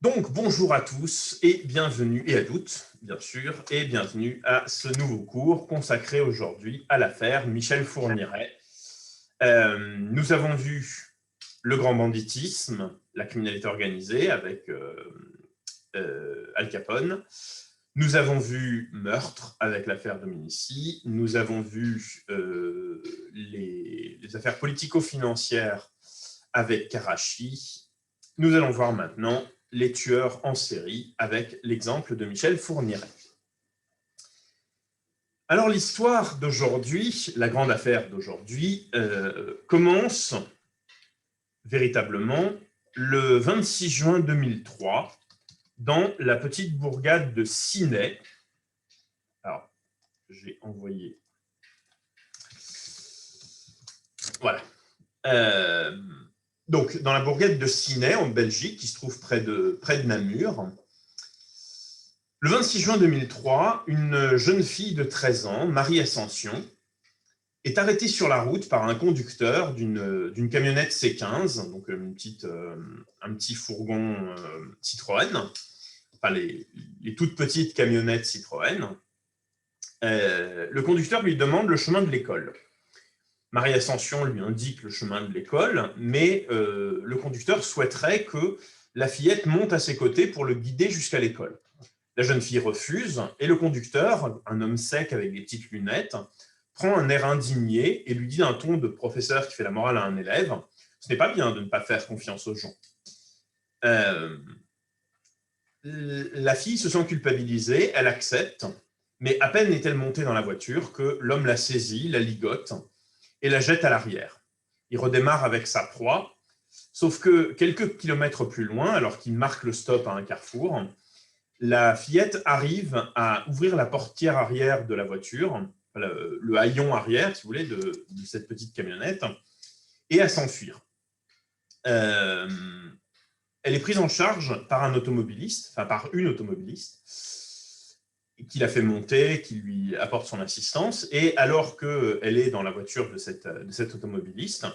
Donc, bonjour à tous et bienvenue, et à toutes, bien sûr, et bienvenue à ce nouveau cours consacré aujourd'hui à l'affaire Michel Fourniret. Nous avons vu le grand banditisme, la criminalité organisée avec Al Capone. Nous avons vu meurtre avec l'affaire Dominici. Nous avons vu les affaires politico-financières avec Karachi. Nous allons voir maintenant les tueurs en série avec l'exemple de Michel Fourniret. Alors l'histoire d'aujourd'hui, la grande affaire d'aujourd'hui, commence véritablement le 26 juin 2003 dans la petite bourgade de Ciney. Alors, j'ai envoyé... Voilà. Donc, dans la bourgade de Ciney, en Belgique, qui se trouve près de Namur. Le 26 juin 2003, une jeune fille de 13 ans, Marie Ascension, est arrêtée sur la route par un conducteur d'une camionnette C15, donc un petit fourgon Citroën, enfin les toutes petites camionnettes Citroën. Le conducteur lui demande le chemin de l'école. Marie Ascension lui indique le chemin de l'école, mais le conducteur souhaiterait que la fillette monte à ses côtés pour le guider jusqu'à l'école. La jeune fille refuse, et le conducteur, un homme sec avec des petites lunettes, prend un air indigné et lui dit d'un ton de professeur qui fait la morale à un élève, « Ce n'est pas bien de ne pas faire confiance aux gens. » La fille se sent culpabilisée, elle accepte, mais à peine est-elle montée dans la voiture que l'homme la saisit, la ligote et la jette à l'arrière. Il redémarre avec sa proie, sauf que quelques kilomètres plus loin, alors qu'il marque le stop à un carrefour, la fillette arrive à ouvrir la portière arrière de la voiture, le haillon arrière, si vous voulez, de cette petite camionnette, et à s'enfuir. Elle est prise en charge par un automobiliste, enfin par une automobiliste, qui la fait monter, qui lui apporte son assistance, et alors qu'elle est dans la voiture de cet automobiliste,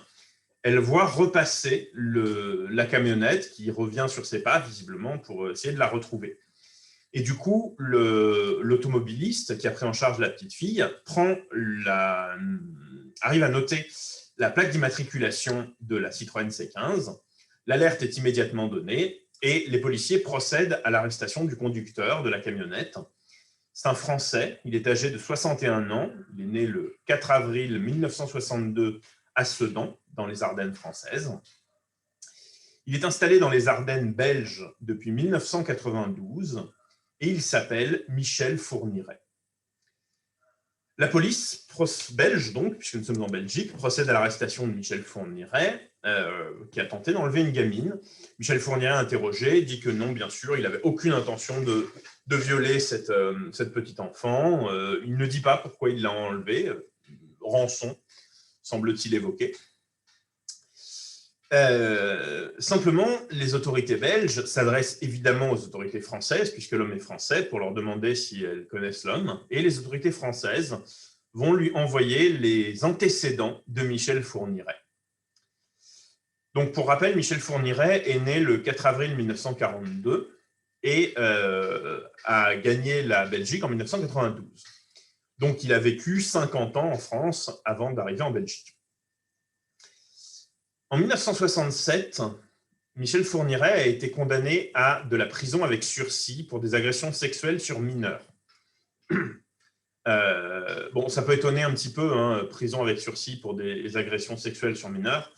elle voit repasser la camionnette qui revient sur ses pas, visiblement, pour essayer de la retrouver. Et du coup, l'automobiliste qui a pris en charge la petite fille arrive à noter la plaque d'immatriculation de la Citroën C15. L'alerte est immédiatement donnée et les policiers procèdent à l'arrestation du conducteur de la camionnette. C'est un Français, il est âgé de 61 ans, il est né le 4 avril 1962 à Sedan, dans les Ardennes françaises. Il est installé dans les Ardennes belges depuis 1992 et il s'appelle Michel Fourniret. La police belge, donc, puisque nous sommes en Belgique, procède à l'arrestation de Michel Fourniret, qui a tenté d'enlever une gamine. Michel Fourniret, interrogé, dit que non, bien sûr, il n'avait aucune intention de violer cette petite enfant. Il ne dit pas pourquoi il l'a enlevée. Rançon, semble-t-il évoquer. Simplement, les autorités belges s'adressent évidemment aux autorités françaises, puisque l'homme est français, pour leur demander si elles connaissent l'homme, et les autorités françaises vont lui envoyer les antécédents de Michel Fourniret. Donc, pour rappel, Michel Fourniret est né le 4 avril 1942 et a gagné la Belgique en 1992. Donc, il a vécu 50 ans en France avant d'arriver en Belgique. En 1967, Michel Fourniret a été condamné à de la prison avec sursis pour des agressions sexuelles sur mineurs. Bon, ça peut étonner un petit peu, hein, prison avec sursis pour des agressions sexuelles sur mineurs.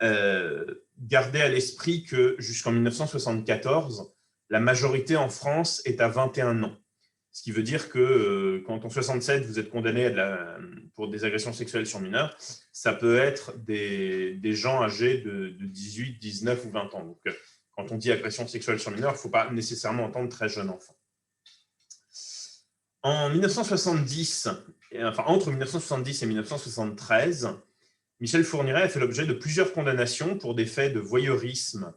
Gardez à l'esprit que jusqu'en 1974, la majorité en France est à 21 ans. Ce qui veut dire que quand en 67, vous êtes condamné pour des agressions sexuelles sur mineurs, ça peut être des gens âgés de 18, 19 ou 20 ans. Donc, quand on dit agression sexuelle sur mineurs, il ne faut pas nécessairement entendre très jeune enfant. En 1970, enfin entre 1970 et 1973, Michel Fourniret a fait l'objet de plusieurs condamnations pour des faits de voyeurisme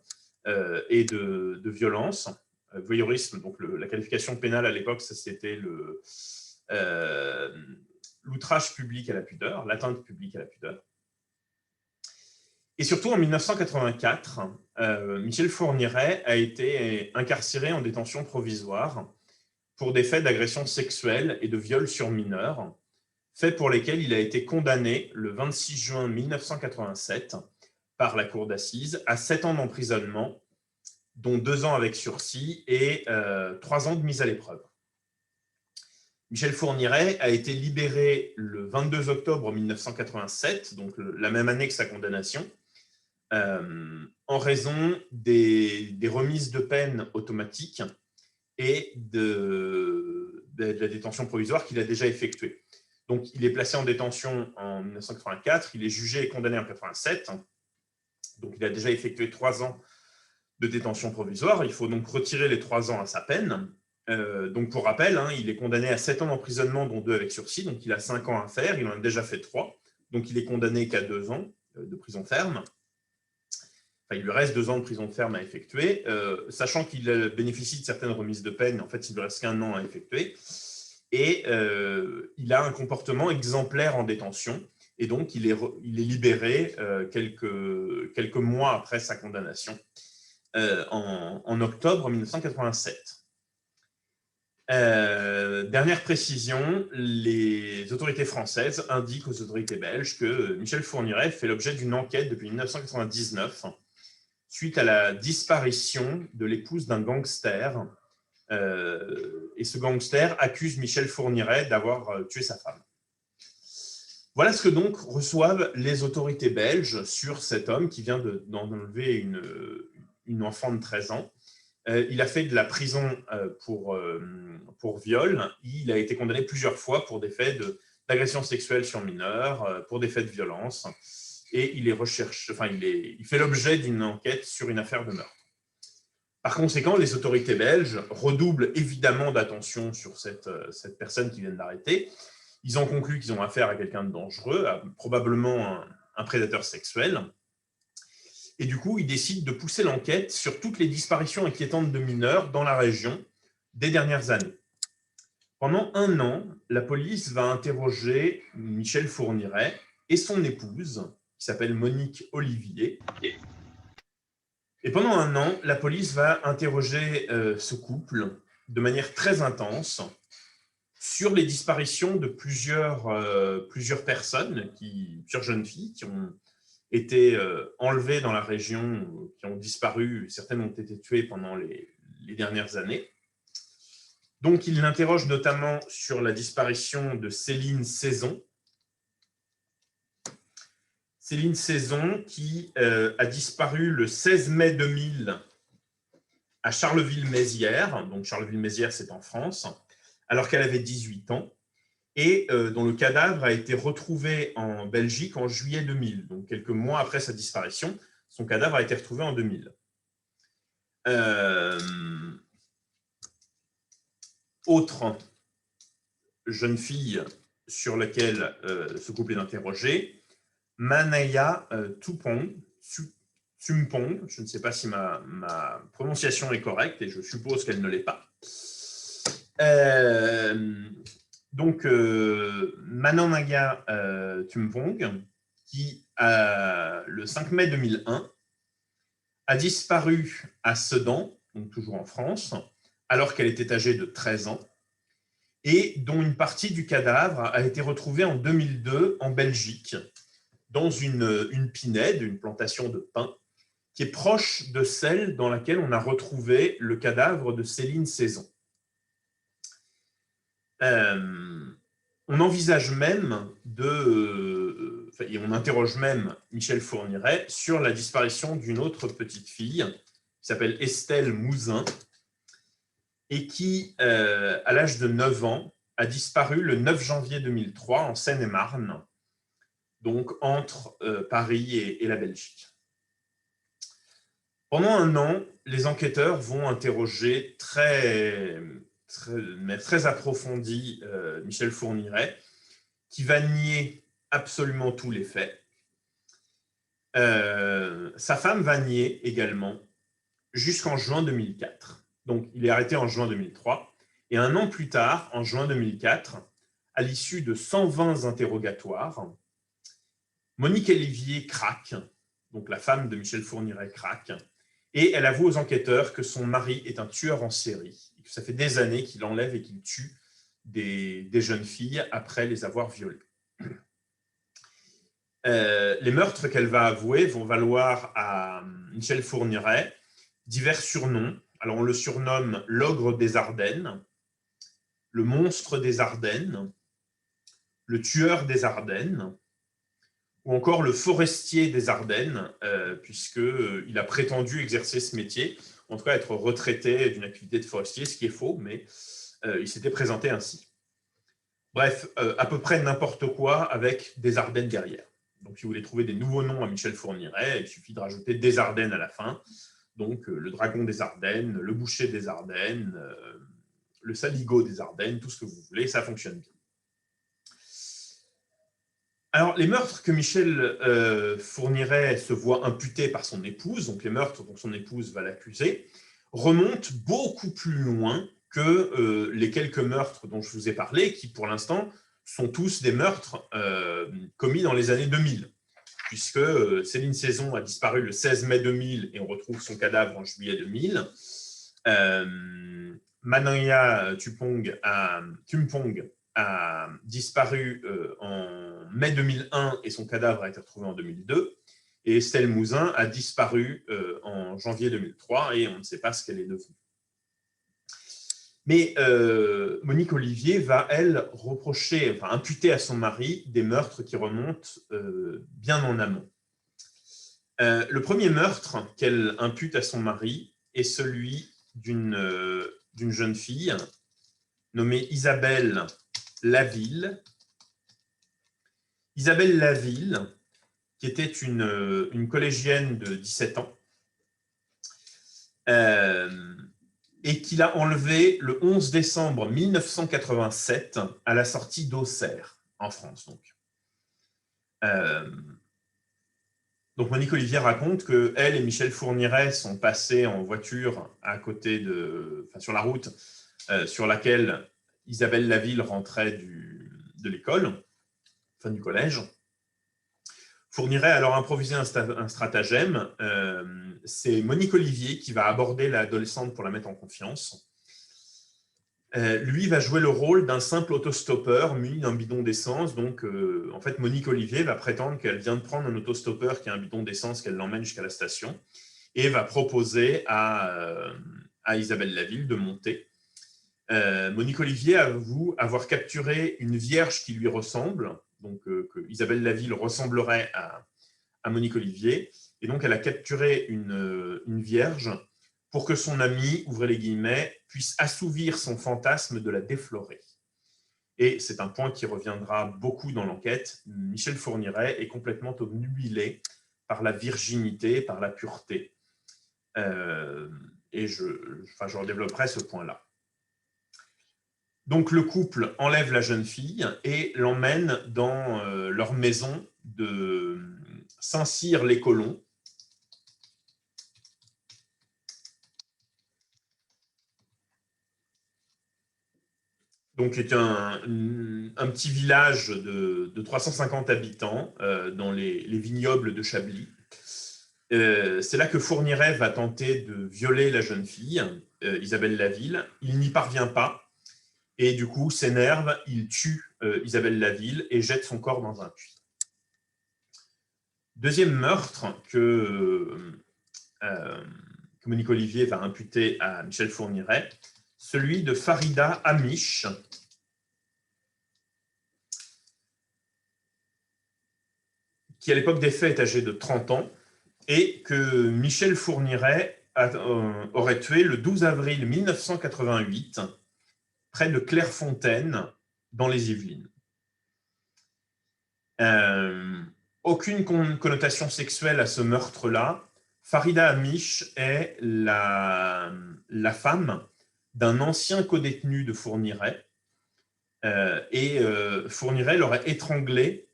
et de violence. Voyeurisme, donc la qualification pénale à l'époque, c'était l'outrage public à la pudeur, l'atteinte publique à la pudeur. Et surtout, en 1984, Michel Fourniret a été incarcéré en détention provisoire pour des faits d'agression sexuelle et de viol sur mineurs, faits pour lesquels il a été condamné le 26 juin 1987 par la cour d'assises à 7 ans d'emprisonnement, dont 2 ans avec sursis et 3 ans de mise à l'épreuve. Michel Fourniret a été libéré le 22 octobre 1987, donc la même année que sa condamnation, en raison des remises de peine automatiques et de la détention provisoire qu'il a déjà effectuée. Donc, il est placé en détention en 1984, il est jugé et condamné en 1987, donc il a déjà effectué 3 ans de détention provisoire. Il faut donc retirer les 3 ans à sa peine. Donc, pour rappel, il est condamné à 7 ans d'emprisonnement, dont 2 avec sursis, donc il a 5 ans à faire, il en a déjà fait 3, donc il est condamné qu'à 2 ans de prison ferme. Enfin, il lui reste 2 ans de prison ferme à effectuer, sachant qu'il bénéficie de certaines remises de peine, en fait, il ne lui reste qu'1 an à effectuer, et il a un comportement exemplaire en détention, et donc il est libéré quelques mois après sa condamnation, en octobre 1987. Dernière précision, les autorités françaises indiquent aux autorités belges que Michel Fourniret fait l'objet d'une enquête depuis 1999 suite à la disparition de l'épouse d'un gangster. Et ce gangster accuse Michel Fourniret d'avoir tué sa femme. Voilà ce que donc reçoivent les autorités belges sur cet homme qui vient d'enlever une enfant de 13 ans. Il a fait de la prison pour viol. Il a été condamné plusieurs fois pour des faits d'agression sexuelle sur mineurs, pour des faits de violence. Et il fait l'objet d'une enquête sur une affaire de meurtre. Par conséquent, les autorités belges redoublent évidemment d'attention sur cette personne qu'ils viennent d'arrêter. Ils ont conclu qu'ils ont affaire à quelqu'un de dangereux, probablement un prédateur sexuel. Et du coup, ils décident de pousser l'enquête sur toutes les disparitions inquiétantes de mineurs dans la région des dernières années. Pendant 1 an, la police va interroger Michel Fourniret et son épouse, qui s'appelle Monique Olivier. Et pendant 1 an, la police va interroger ce couple de manière très intense sur les disparitions de plusieurs personnes, plusieurs jeunes filles qui ont été enlevées dans la région, qui ont disparu, certaines ont été tuées pendant les dernières années. Donc, il l'interroge notamment sur la disparition de Céline Saison. Céline Saison qui a disparu le 16 mai 2000 à Charleville-Mézières. Donc, Charleville-Mézières, c'est en France, alors qu'elle avait 18 ans. Et dont le cadavre a été retrouvé en Belgique en juillet 2000. Donc, quelques mois après sa disparition, son cadavre a été retrouvé en 2000. Autre jeune fille sur laquelle ce couple est interrogé, Manaya Tumpong, je ne sais pas si ma prononciation est correcte, et je suppose qu'elle ne l'est pas. Donc, Manaya Tumpong, qui, le 5 mai 2001, a disparu à Sedan, donc toujours en France, alors qu'elle était âgée de 13 ans, et dont une partie du cadavre a été retrouvée en 2002 en Belgique, dans une pinède, une plantation de pin, qui est proche de celle dans laquelle on a retrouvé le cadavre de Céline Saison. On envisage même et on interroge même Michel Fourniret sur la disparition d'une autre petite fille qui s'appelle Estelle Mouzin et qui, à l'âge de 9 ans, a disparu le 9 janvier 2003 en Seine-et-Marne, donc entre Paris et la Belgique. Pendant 1 an, les enquêteurs vont interroger très approfondi Michel Fourniret, qui va nier absolument tous les faits. Sa femme va nier également jusqu'en juin 2004. Donc, il est arrêté en juin 2003. Et 1 an plus tard, en juin 2004, à l'issue de 120 interrogatoires, Monique Olivier craque donc la femme de Michel Fourniret, craque, et elle avoue aux enquêteurs que son mari est un tueur en série, et que ça fait des années qu'il enlève et qu'il tue des jeunes filles après les avoir violées. Les meurtres qu'elle va avouer vont valoir à Michel Fourniret divers surnoms. Alors on le surnomme l'ogre des Ardennes, le monstre des Ardennes, le tueur des Ardennes, ou encore le forestier des Ardennes, puisqu'il a prétendu exercer ce métier, en tout cas être retraité d'une activité de forestier, ce qui est faux, mais il s'était présenté ainsi. Bref, à peu près n'importe quoi avec des Ardennes derrière. Donc, si vous voulez trouver des nouveaux noms à Michel Fourniret, il suffit de rajouter des Ardennes à la fin. Donc, le dragon des Ardennes, le boucher des Ardennes, le saligot des Ardennes, tout ce que vous voulez, ça fonctionne bien. Alors, les meurtres que Michel Fourniret se voit imputés par son épouse, donc les meurtres dont son épouse va l'accuser, remontent beaucoup plus loin que les quelques meurtres dont je vous ai parlé, qui pour l'instant sont tous des meurtres commis dans les années 2000, puisque Céline Saison a disparu le 16 mai 2000 et on retrouve son cadavre en juillet 2000. Manaya Tumpong a disparu en mai 2001 et son cadavre a été retrouvé en 2002. Et Estelle Mouzin a disparu en janvier 2003 et on ne sait pas ce qu'elle est devenue. Mais Monique Olivier va, elle, imputer à son mari des meurtres qui remontent bien en amont. Le premier meurtre qu'elle impute à son mari est celui d'une jeune fille nommée Isabelle Laville. Isabelle Laville, qui était une collégienne de 17 ans, et qu'il a enlevée le 11 décembre 1987 à la sortie d'Auxerre, en France. Donc Monique Olivier raconte qu'elle et Michel Fourniret sont passés en voiture sur la route sur laquelle Isabelle Laville rentrait de l'école, du collège. Fourniret a alors improvisé un stratagème. C'est Monique Olivier qui va aborder l'adolescente pour la mettre en confiance. Lui va jouer le rôle d'un simple autostoppeur muni d'un bidon d'essence. Donc, en fait, Monique Olivier va prétendre qu'elle vient de prendre un autostoppeur qui a un bidon d'essence, qu'elle l'emmène jusqu'à la station, et va proposer à Isabelle Laville de monter. Monique Olivier avoue avoir capturé une vierge qui lui ressemble, donc que Isabelle Laville ressemblerait à Monique Olivier, et donc elle a capturé une vierge pour que son ami, ouvrez les guillemets, puisse assouvir son fantasme de la déflorer. Et c'est un point qui reviendra beaucoup dans l'enquête. Michel Fourniret est complètement obnubilé par la virginité, par la pureté. Et je redévelopperai ce point-là. Donc le couple enlève la jeune fille et l'emmène dans leur maison de Saint-Cyr-les-Colons. Donc c'est un petit village de 350 habitants dans les vignobles de Chablis. C'est là que Fourniret va tenter de violer la jeune fille, Isabelle Laville. Il n'y parvient pas. Et du coup, s'énerve, il tue Isabelle Laville et jette son corps dans un puits. Deuxième meurtre que Monique Olivier va imputer à Michel Fourniret, celui de Farida Amiche, qui à l'époque des faits est âgée de 30 ans, et que Michel Fourniret aurait tué le 12 avril 1988, près de Clairefontaine, dans les Yvelines. Aucune connotation sexuelle à ce meurtre-là. Farida Amiche est la femme d'un ancien codétenu de Fourniret, et Fourniret l'aurait étranglée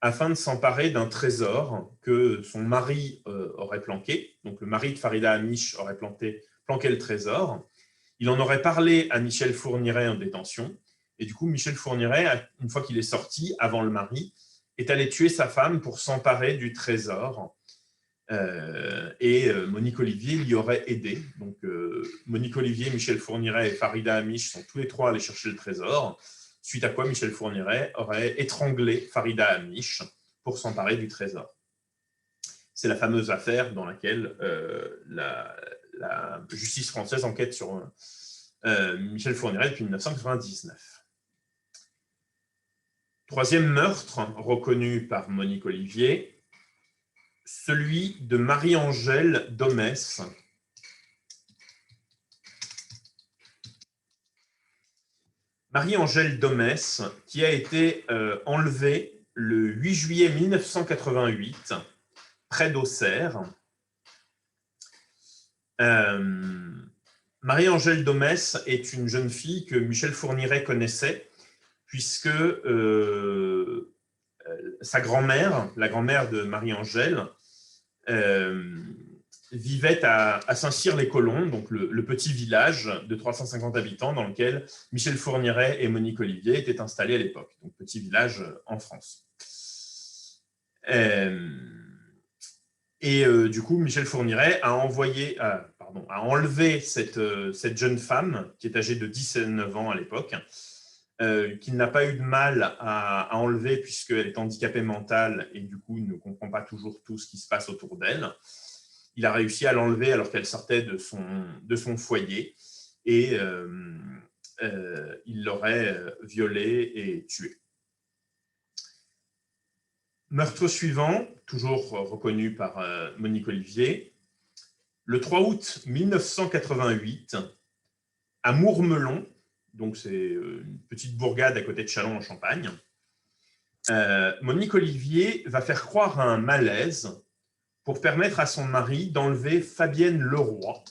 afin de s'emparer d'un trésor que son mari aurait planqué. Donc le mari de Farida Amiche aurait planqué le trésor. Il en aurait parlé à Michel Fourniret en détention. Et du coup, Michel Fourniret, une fois qu'il est sorti, avant le mari, est allé tuer sa femme pour s'emparer du trésor. Et Monique Olivier l'y aurait aidé. Donc, Monique Olivier, Michel Fourniret et Farida Amiche sont tous les trois allés chercher le trésor, suite à quoi Michel Fourniret aurait étranglé Farida Amiche pour s'emparer du trésor. C'est la fameuse affaire dans laquelle la justice française enquête sur Michel Fourniret depuis 1999. Troisième meurtre reconnu par Monique Olivier, celui de Marie-Angèle Domès. Marie-Angèle Domès, qui a été enlevée le 8 juillet 1988, près d'Auxerre. Marie-Angèle Domès est une jeune fille que Michel Fourniret connaissait, puisque sa grand-mère, la grand-mère de Marie-Angèle, vivait à Saint-Cyr-les-Colons, donc le petit village de 350 habitants dans lequel Michel Fourniret et Monique Olivier étaient installés à l'époque, donc petit village en France. Du coup, Michel Fourniret a enlevé cette jeune femme, qui est âgée de 19 ans à l'époque, qu'il n'a pas eu de mal à enlever puisqu'elle est handicapée mentale et du coup, il ne comprend pas toujours tout ce qui se passe autour d'elle. Il a réussi à l'enlever alors qu'elle sortait de son foyer et il l'aurait violée et tuée. Meurtre suivant, toujours reconnu par Monique Olivier, le 3 août 1988, à Mourmelon, donc c'est une petite bourgade à côté de Châlons en Champagne, Monique Olivier va faire croire à un malaise pour permettre à son mari d'enlever Fabienne Leroy.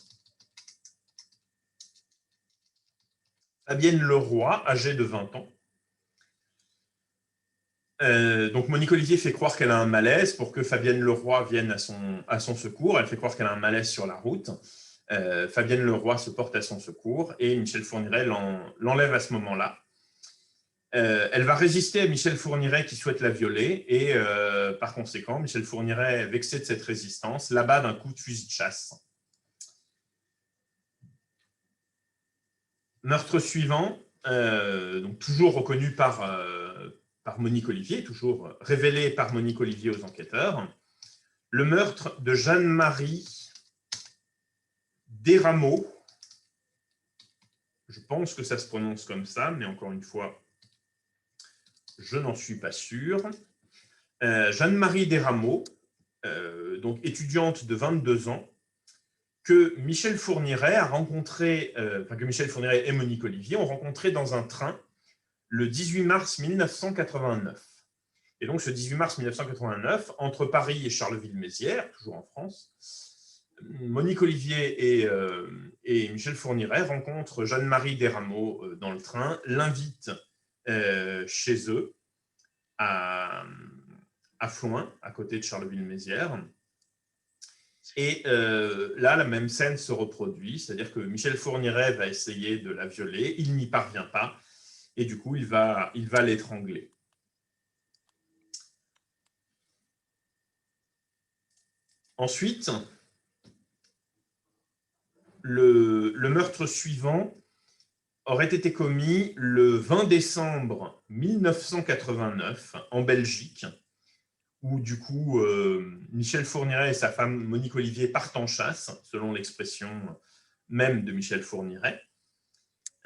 Fabienne Leroy, âgée de 20 ans. Donc Monique Olivier fait croire qu'elle a un malaise pour que Fabienne Leroy vienne à son secours. Elle fait croire qu'elle a un malaise sur la route. Fabienne Leroy se porte à son secours et Michel Fourniret l'enlève à ce moment-là. Elle va résister à Michel Fourniret qui souhaite la violer et par conséquent, Michel Fourniret, vexé de cette résistance, l'abat d'un coup de fusil de chasse. Meurtre suivant, donc toujours reconnu par Monique Olivier, toujours révélé par Monique Olivier aux enquêteurs, le meurtre de Jeanne-Marie Desrameaux. Je pense que ça se prononce comme ça, mais encore une fois, je n'en suis pas sûr. Jeanne-Marie Desrameaux, donc étudiante de 22 ans, que Michel Fourniret a rencontré, que Michel Fourniret et Monique Olivier ont rencontré dans un train le 18 mars 1989. Et donc, ce 18 mars 1989, entre Paris et Charleville-Mézières, toujours en France, Monique Olivier et Michel Fourniret rencontrent Jeanne-Marie Desrameaux dans le train, l'invitent chez eux, à Floing, à côté de Charleville-Mézières. Et là, la même scène se reproduit, c'est-à-dire que Michel Fourniret va essayer de la violer, il n'y parvient pas, et du coup, il va l'étrangler. Ensuite, le meurtre suivant aurait été commis le 20 décembre 1989 en Belgique, où du coup, Michel Fourniret et sa femme Monique Olivier partent en chasse, selon l'expression même de Michel Fourniret.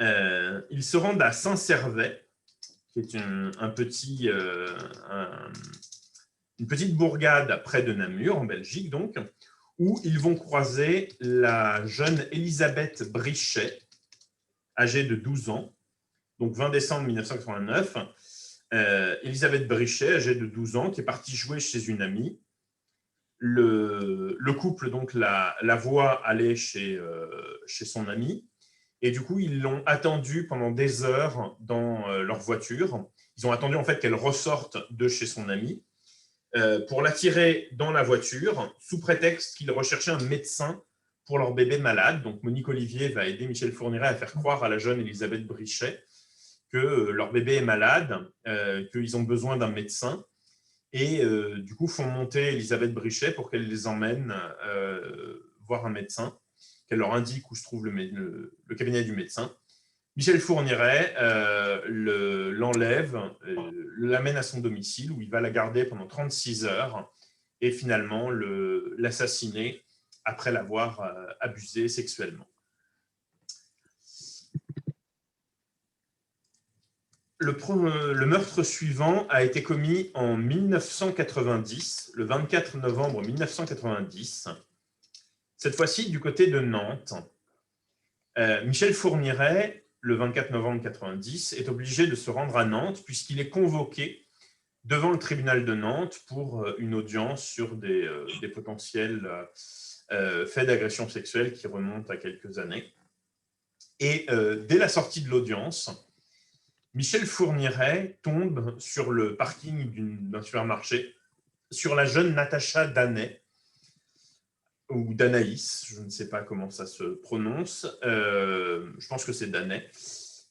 Ils se rendent à Saint-Servais, qui est une petite bourgade près de Namur, en Belgique, donc, où ils vont croiser la jeune Elisabeth Brichet, âgée de 12 ans, donc 20 décembre 1989. Elisabeth Brichet, âgée de 12 ans, qui est partie jouer chez une amie. Le couple donc la voit aller chez son amie. Et du coup, ils l'ont attendue pendant des heures dans leur voiture. Ils ont attendu en fait qu'elle ressorte de chez son amie pour l'attirer dans la voiture sous prétexte qu'ils recherchaient un médecin pour leur bébé malade. Donc Monique Olivier va aider Michel Fourniret à faire croire à la jeune Elisabeth Brichet que leur bébé est malade, qu'ils ont besoin d'un médecin. et du coup font monter Elisabeth Brichet pour qu'elle les emmène voir un médecin, qu'elle leur indique où se trouve le cabinet du médecin. Michel Fourniret l'enlève, l'amène à son domicile où il va la garder pendant 36 heures et finalement l'assassiner après l'avoir abusée sexuellement. Le meurtre suivant a été commis en 1990, le 24 novembre 1990, cette fois-ci du côté de Nantes. Michel Fourniret, le 24 novembre 1990, est obligé de se rendre à Nantes puisqu'il est convoqué devant le tribunal de Nantes pour une audience sur des potentiels faits d'agression sexuelle qui remontent à quelques années. Et dès la sortie de l'audience, Michel Fourniret tombe sur le parking d'un supermarché sur la jeune Natacha Danet, ou Danaïs, je ne sais pas comment ça se prononce, je pense que c'est Danet.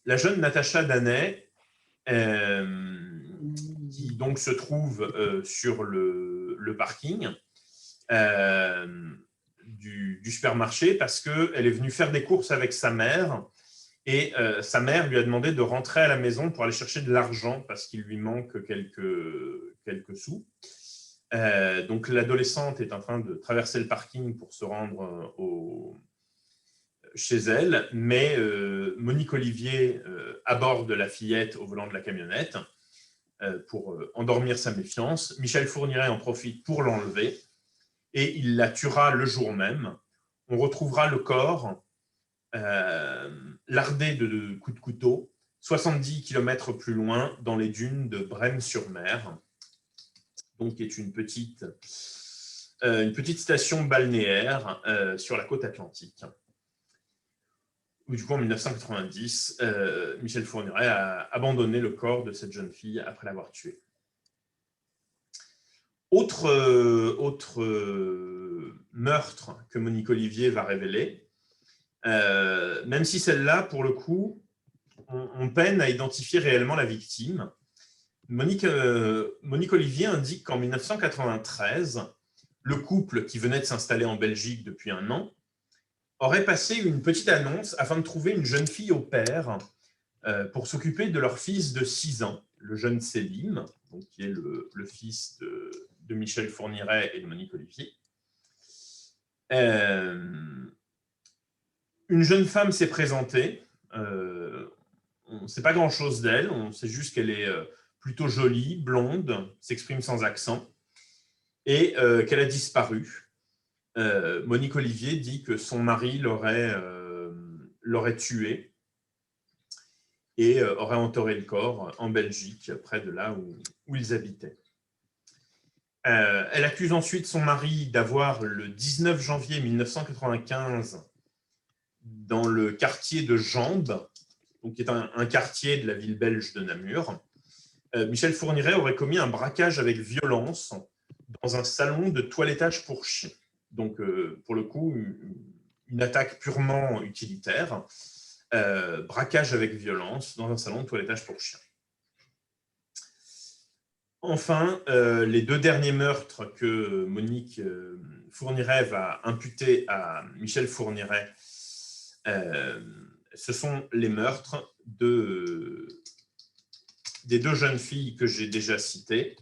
La jeune Natacha Danet, qui donc se trouve sur le parking du supermarché parce qu'elle est venue faire des courses avec sa mère et sa mère lui a demandé de rentrer à la maison pour aller chercher de l'argent parce qu'il lui manque quelques sous. Donc l'adolescente est en train de traverser le parking pour se rendre chez elle, mais Monique Olivier aborde la fillette au volant de la camionnette pour endormir sa méfiance. Michel Fourniret en profite pour l'enlever et il la tuera le jour même. On retrouvera le corps lardé de coups de couteau 70 km plus loin dans les dunes de Brême-sur-Mer, donc qui est une petite station balnéaire sur la côte atlantique. Où, du coup, en 1990, Michel Fourniret a abandonné le corps de cette jeune fille après l'avoir tuée. Autre meurtre que Monique Olivier va révéler, même si celle-là, pour le coup, on peine à identifier réellement la victime. Monique Olivier indique qu'en 1993, le couple qui venait de s'installer en Belgique depuis un an aurait passé une petite annonce afin de trouver une jeune fille au père pour s'occuper de leur fils de 6 ans, le jeune Selim, donc, qui est le fils de Michel Fourniret et de Monique Olivier. Une jeune femme s'est présentée. On ne sait pas grand-chose d'elle, on sait juste qu'elle est plutôt jolie, blonde, s'exprime sans accent, et qu'elle a disparu. Monique Olivier dit que son mari l'aurait tuée et aurait enterré le corps en Belgique, près de là où ils habitaient. Elle accuse ensuite son mari d'avoir, le 19 janvier 1995, dans le quartier de Jambes, donc qui est un quartier de la ville belge de Namur, Michel Fourniret aurait commis un braquage avec violence dans un salon de toilettage pour chiens. Donc, pour le coup, une attaque purement utilitaire, braquage avec violence dans un salon de toilettage pour chiens. Enfin, les 2 derniers meurtres que Monique Fourniret va imputer à Michel Fourniret, ce sont les meurtres des 2 jeunes filles que j'ai déjà citées.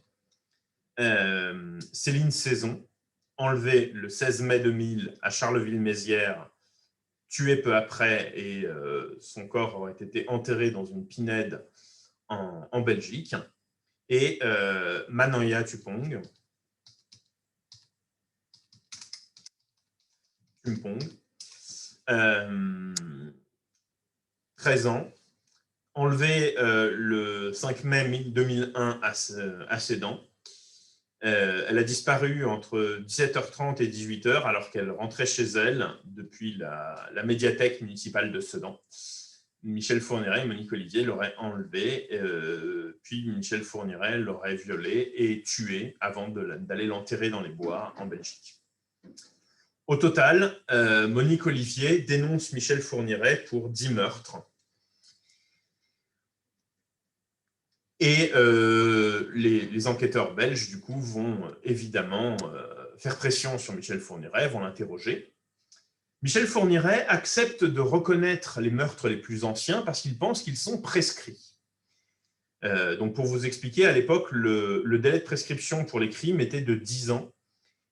Céline Saison, enlevée le 16 mai 2000 à Charleville-Mézières, tuée peu après, et son corps aurait été enterré dans une pinède en Belgique. Et Manoya Tumpong, 13 ans, enlevée le 5 mai 2001 à Sedan. Elle a disparu entre 17h30 et 18h alors qu'elle rentrait chez elle depuis la médiathèque municipale de Sedan. Michel Fourniret et Monique Olivier l'auraient enlevée, puis Michel Fourniret l'aurait violée et tuée avant d'aller l'enterrer dans les bois en Belgique. Au total, Monique Olivier dénonce Michel Fourniret pour 10 meurtres. Et les enquêteurs belges, du coup, vont évidemment faire pression sur Michel Fourniret, vont l'interroger. Michel Fourniret accepte de reconnaître les meurtres les plus anciens parce qu'il pense qu'ils sont prescrits. Donc, pour vous expliquer, à l'époque, le délai de prescription pour les crimes était de 10 ans.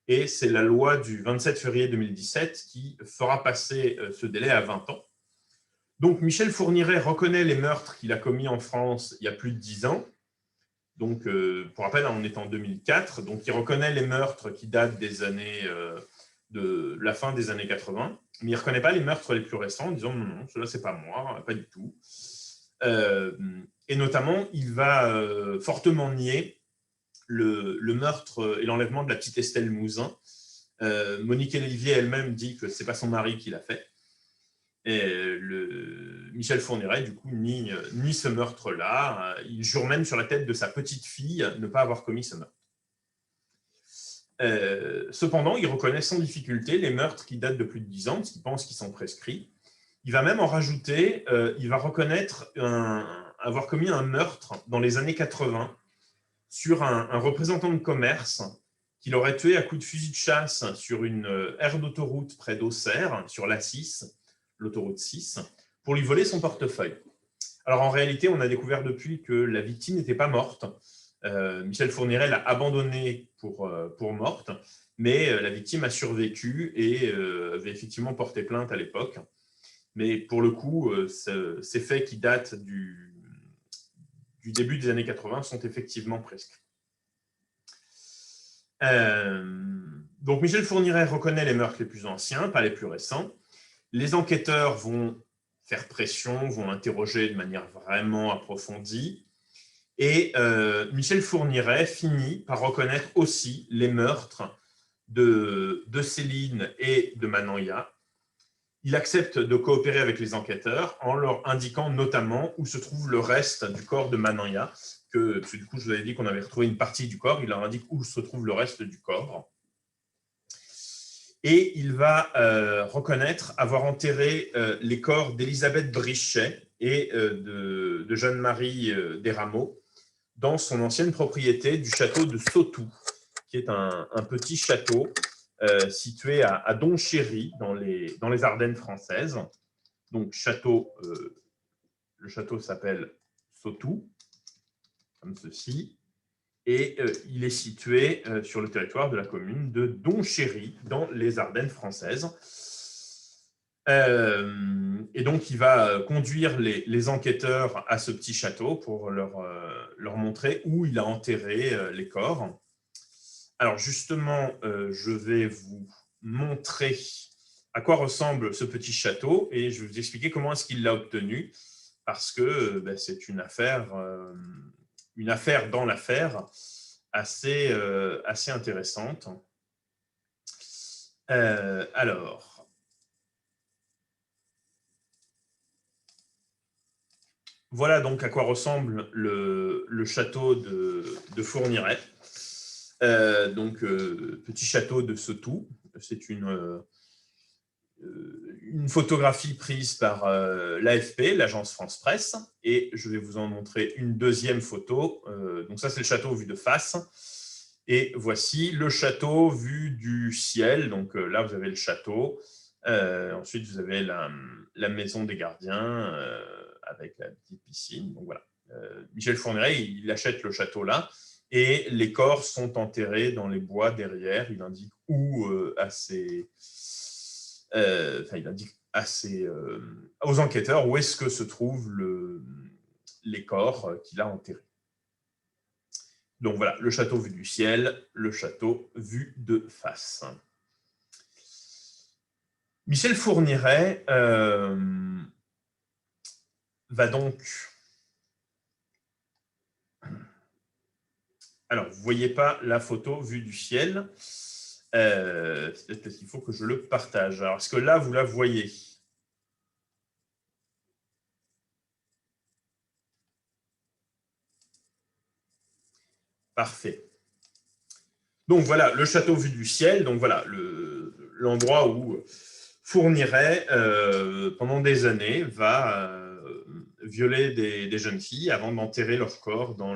Et c'est la loi du 27 février 2017 qui fera passer ce délai à 20 ans. Donc, Michel Fourniret reconnaît les meurtres qu'il a commis en France il y a plus de 10 ans. Donc, pour rappel, on est en 2004. Donc, il reconnaît les meurtres qui datent des années, de la fin des années 80. Mais il ne reconnaît pas les meurtres les plus récents en disant non, cela, ce n'est pas moi, pas du tout. Et notamment, il va fortement nier le meurtre et l'enlèvement de la petite Estelle Mouzin. Monique Olivier elle-même dit que ce n'est pas son mari qui l'a fait. Et Michel Fourniret, du coup, nie ce meurtre-là. Il jure même sur la tête de sa petite fille ne pas avoir commis ce meurtre. Cependant, il reconnaît sans difficulté les meurtres qui datent de plus de 10 ans, parce qu'il pense qu'ils sont prescrits. Il va même en rajouter, il va reconnaître avoir commis un meurtre dans les années 80 sur un représentant de commerce qu'il aurait tué à coups de fusil de chasse sur une aire d'autoroute près d'Auxerre, sur l'A6, l'autoroute 6, pour lui voler son portefeuille. Alors en réalité, on a découvert depuis que la victime n'était pas morte. Michel Fourniret l'a abandonnée pour morte, mais la victime a survécu et avait effectivement porté plainte à l'époque. Mais pour le coup, ces faits qui datent du début des années 80 sont effectivement prescrits. Donc Michel Fourniret reconnaît les meurtres les plus anciens, pas les plus récents. Les enquêteurs vont faire pression, vont l'interroger de manière vraiment approfondie. Et Michel Fourniret finit par reconnaître aussi les meurtres de Céline et de Mananya. Il accepte de coopérer avec les enquêteurs en leur indiquant notamment où se trouve le reste du corps de Mananya, parce que du coup, je vous avais dit qu'on avait retrouvé une partie du corps, il leur indique où se trouve le reste du corps. Et il va reconnaître avoir enterré les corps d'Elisabeth Brichet et de Jeanne-Marie Desrameaux dans son ancienne propriété du château de Sautoux, qui est un petit château situé à Donchéry, dans les Ardennes françaises. Donc, le château s'appelle Sautoux, comme ceci, et il est situé sur le territoire de la commune de Donchéry, dans les Ardennes françaises. Et donc, il va conduire les enquêteurs à ce petit château pour leur montrer où il a enterré les corps. Alors justement, je vais vous montrer à quoi ressemble ce petit château et je vais vous expliquer comment est-ce qu'il l'a obtenu, parce que c'est une affaire dans l'affaire assez intéressante. Alors, voilà donc à quoi ressemble le château de Fourniret. Petit château de Sautoux. C'est une photographie prise par l'AFP, l'agence France Presse, et je vais vous en montrer une deuxième photo. Donc ça, c'est le château vu de face, et voici le château vu du ciel. Donc là, vous avez le château. Ensuite, vous avez la maison des gardiens avec la petite piscine. Donc voilà. Michel Fourniret, il achète le château là. Et les corps sont enterrés dans les bois derrière. Il indique où il indique aux enquêteurs où est-ce que se trouvent les corps qu'il a enterrés. Donc voilà, le château vu du ciel, le château vu de face. Michel Fourniret va donc... Alors, vous ne voyez pas la photo vue du ciel. Peut-être qu'il faut que je le partage. Alors, est-ce que là, vous la voyez? Parfait. Donc, voilà, le château vu du ciel. Donc, voilà, l'endroit où Fourniret, pendant des années, va violer des jeunes filles avant d'enterrer leur corps dans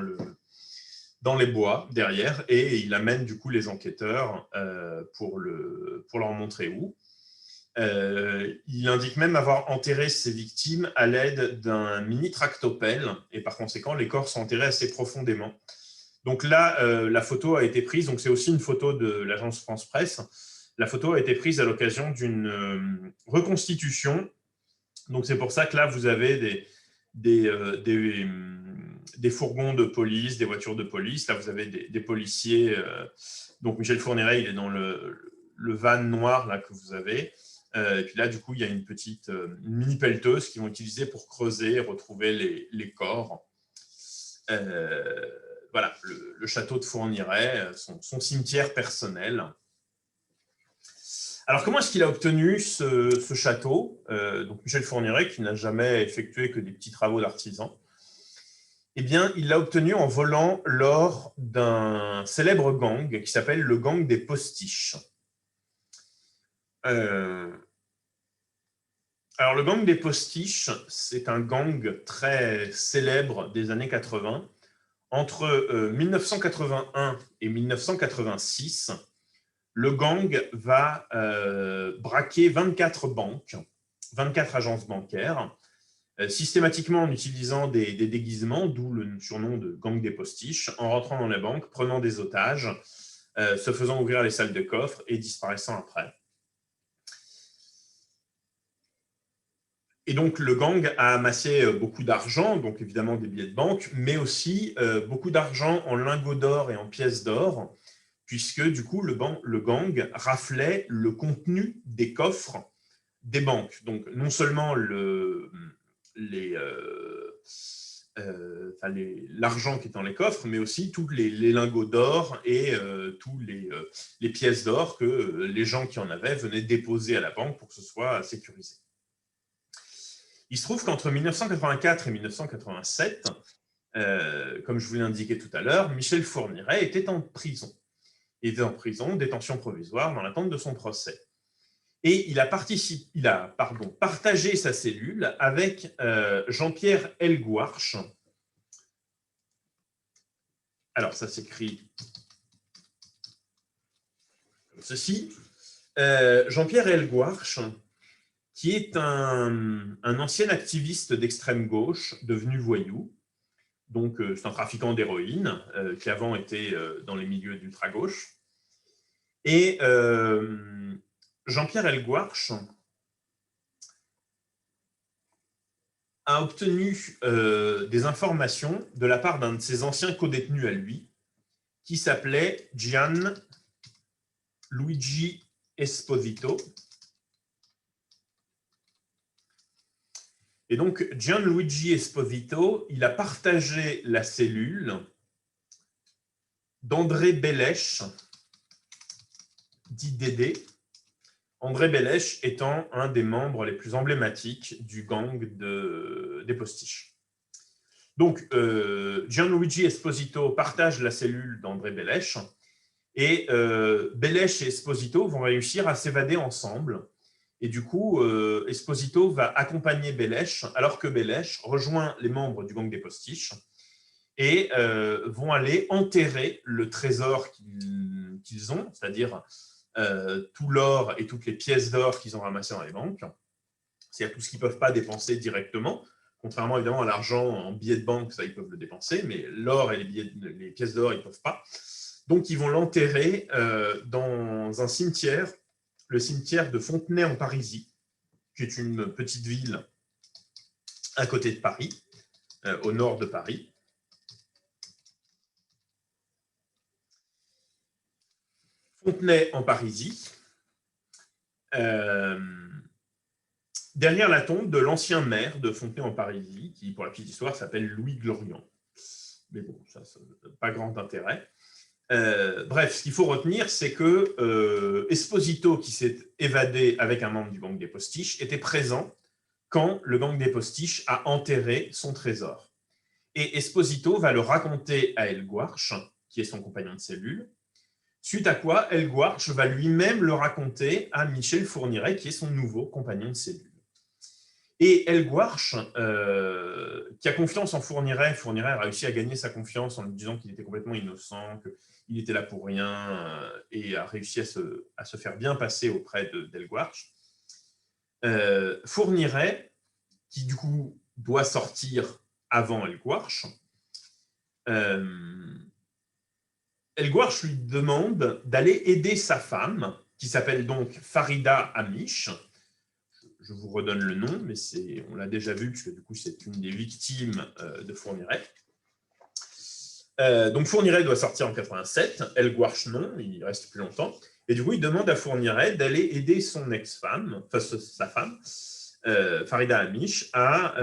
les bois derrière, et il amène du coup les enquêteurs pour leur montrer où. Il indique même avoir enterré ses victimes à l'aide d'un mini tractopelle, et par conséquent, les corps sont enterrés assez profondément. Donc là, la photo a été prise, donc c'est aussi une photo de l'agence France Presse. La photo a été prise à l'occasion d'une reconstitution. Donc c'est pour ça que là, vous avez des fourgons de police, des voitures de police. Là, vous avez des policiers. Donc Michel Fourniret, il est dans le van noir là, que vous avez. Et puis là, du coup, il y a une mini pelleteuse qu'ils vont utiliser pour creuser et retrouver les corps. Voilà, le château de Fourniret, son cimetière personnel. Alors, comment est-ce qu'il a obtenu ce château? Donc, Michel Fourniret, qui n'a jamais effectué que des petits travaux d'artisan, eh bien, il l'a obtenu en volant l'or d'un célèbre gang qui s'appelle le gang des Postiches. Alors, le gang des Postiches, c'est un gang très célèbre des années 80. Entre 1981 et 1986, le gang va braquer 24 banques, 24 agences bancaires, systématiquement en utilisant des déguisements, d'où le surnom de gang des Postiches, en rentrant dans les banques, prenant des otages, se faisant ouvrir les salles de coffre et disparaissant après. Et donc, le gang a amassé beaucoup d'argent, donc évidemment des billets de banque, mais aussi beaucoup d'argent en lingots d'or et en pièces d'or, puisque du coup, le gang raflait le contenu des coffres des banques. Donc, non seulement l'argent qui est dans les coffres, mais aussi tous les lingots d'or et tous les pièces d'or que les gens qui en avaient venaient déposer à la banque pour que ce soit sécurisé. Il se trouve qu'entre 1984 et 1987, comme je vous l'ai indiqué tout à l'heure, Michel Fourniret était en prison. Il était en prison, détention provisoire, dans l'attente de son procès. Et il a partagé sa cellule avec Jean-Pierre Helgouarch. Alors, ça s'écrit comme ceci. Jean-Pierre Helgouarch, qui est un ancien activiste d'extrême gauche, devenu voyou. Donc, c'est un trafiquant d'héroïne qui avant était dans les milieux d'ultra-gauche. Et Jean-Pierre Helgouarch a obtenu des informations de la part d'un de ses anciens codétenus à lui, qui s'appelait Gianluigi Esposito. Et donc, Gianluigi Esposito, il a partagé la cellule d'André Bellèche, dit Dédé, André Bellèche étant un des membres les plus emblématiques du gang des Postiches. Donc, Gianluigi Esposito partage la cellule d'André Bellèche, et Bellèche et Esposito vont réussir à s'évader ensemble. Et du coup, Esposito va accompagner Bellèche, alors que Bellèche rejoint les membres du gang des Postiches et vont aller enterrer le trésor qu'ils ont, c'est-à-dire tout l'or et toutes les pièces d'or qu'ils ont ramassées dans les banques, c'est-à-dire tout ce qu'ils ne peuvent pas dépenser directement, contrairement évidemment à l'argent en billets de banque, ça ils peuvent le dépenser, mais l'or et les pièces d'or, ils ne peuvent pas. Donc ils vont l'enterrer dans un cimetière, le cimetière de Fontenay-en-Parisis, qui est une petite ville à côté de Paris, au nord de Paris. Fontenay-en-Parisis, derrière la tombe de l'ancien maire de Fontenay-en-Parisis, qui, pour la petite histoire, s'appelle Louis Glorian. Mais bon, ça n'a pas grand intérêt. Bref, ce qu'il faut retenir, c'est que Esposito, qui s'est évadé avec un membre du gang des Postiches, était présent quand le gang des Postiches a enterré son trésor. Et Esposito va le raconter à Helgouarch, qui est son compagnon de cellule, suite à quoi Helgouarch va lui-même le raconter à Michel Fourniret, qui est son nouveau compagnon de cellule. Et Helguarch, qui a confiance en Fourniret, Fourniret a réussi à gagner sa confiance en lui disant qu'il était complètement innocent, qu'il était là pour rien, et a réussi à se faire bien passer auprès d'Helguarch. Fourniret, qui du coup doit sortir avant Helguarch, Helguarch lui demande d'aller aider sa femme, qui s'appelle donc Farida Amish. Je vous redonne le nom, mais on l'a déjà vu, puisque du coup, c'est une des victimes de Fourniret. Donc, Fourniret doit sortir en 87, Helguarch non, il reste plus longtemps. Et du coup, il demande à Fourniret d'aller aider son ex-femme, enfin sa femme, Farida Amish, à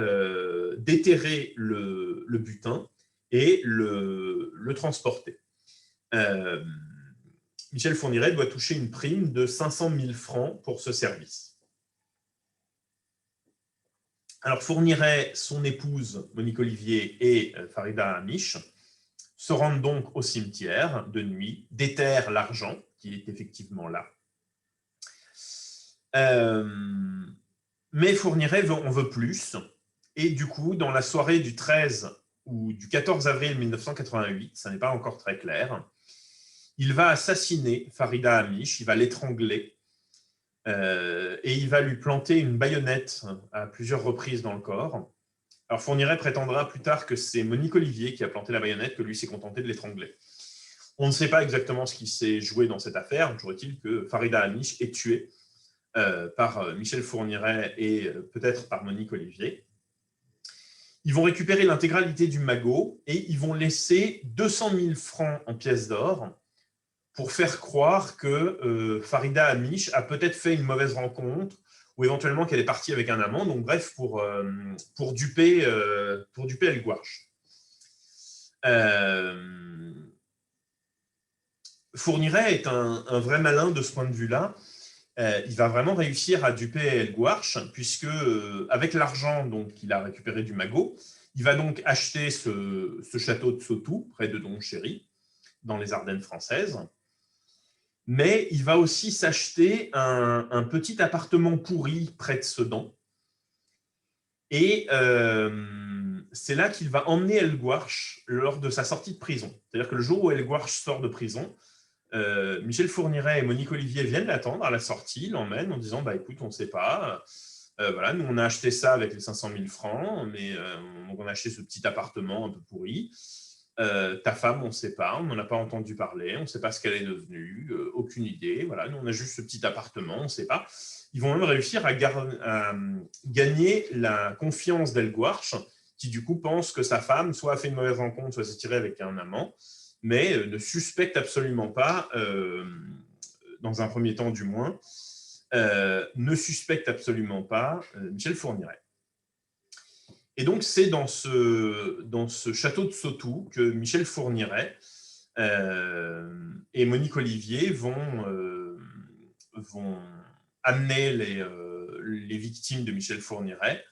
déterrer le butin et le transporter. Michel Fourniret doit toucher une prime de 500 000 francs pour ce service. Alors, Fourniret, son épouse, Monique Olivier, et Farida Amish se rendent donc au cimetière de nuit, déterrent l'argent qui est effectivement là. Mais Fourniret en veut plus. Et du coup, dans la soirée du 13 ou du 14 avril 1988, ça n'est pas encore très clair, il va assassiner Farida Amish, il va l'étrangler. Et il va lui planter une baïonnette à plusieurs reprises dans le corps. Alors Fourniret prétendra plus tard que c'est Monique Olivier qui a planté la baïonnette, que lui s'est contenté de l'étrangler. On ne sait pas exactement ce qui s'est joué dans cette affaire. Toujours est-il que Farida Amish est tuée par Michel Fourniret et peut-être par Monique Olivier. Ils vont récupérer l'intégralité du magot et ils vont laisser 200 000 francs en pièces d'or pour faire croire que Farida Amish a peut-être fait une mauvaise rencontre ou éventuellement qu'elle est partie avec un amant, donc bref, pour duper Helguarch. Fourniret est un vrai malin de ce point de vue-là. Il va vraiment réussir à duper Helguarch, puisque avec l'argent qu'il a récupéré du magot, il va donc acheter ce château de Sautou, près de Donchéry, dans les Ardennes françaises. Mais il va aussi s'acheter un petit appartement pourri près de Sedan. Et c'est là qu'il va emmener Helguarch lors de sa sortie de prison. C'est-à-dire que le jour où Helguarch sort de prison, Michel Fourniret et Monique Olivier viennent l'attendre à la sortie, l'emmènent en disant bah, « écoute, on ne sait pas, voilà, nous on a acheté ça avec les 500 000 francs, mais donc on a acheté ce petit appartement un peu pourri. Ta femme, on ne sait pas, on n'en a pas entendu parler, on ne sait pas ce qu'elle est devenue, aucune idée. Voilà, nous, on a juste ce petit appartement, on ne sait pas. » Ils vont même réussir à gagner la confiance d'Helguarch, qui du coup pense que sa femme soit a fait une mauvaise rencontre, soit s'est tirée avec un amant, mais ne suspecte absolument pas, dans un premier temps du moins, ne suspecte absolument pas Michel Fourniret. Et donc, c'est dans ce château de Sautou que Michel Fourniret et Monique Olivier vont amener les victimes de Michel Fourniret.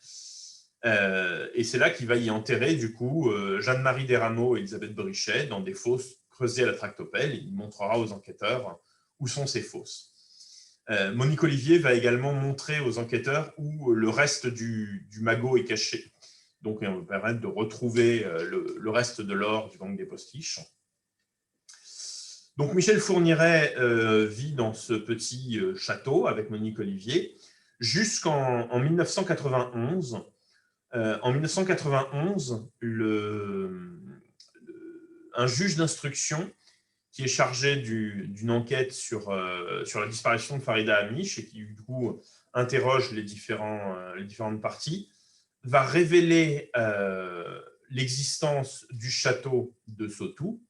Et c'est là qu'il va y enterrer, du coup, Jeanne-Marie Desrameaux et Elisabeth Brichet dans des fosses creusées à la tractopelle. Il montrera aux enquêteurs où sont ces fosses. Monique Olivier va également montrer aux enquêteurs où le reste du magot est caché. Donc, on va permettre de retrouver le reste de l'or du gang des Postiches. Donc, Michel Fourniret vit dans ce petit château avec Monique Olivier jusqu'en 1991. En 1991, un juge d'instruction qui est chargé d'une enquête sur la disparition de Farida Amish et qui, du coup, interroge les différentes parties, va révéler l'existence du château de Sautou.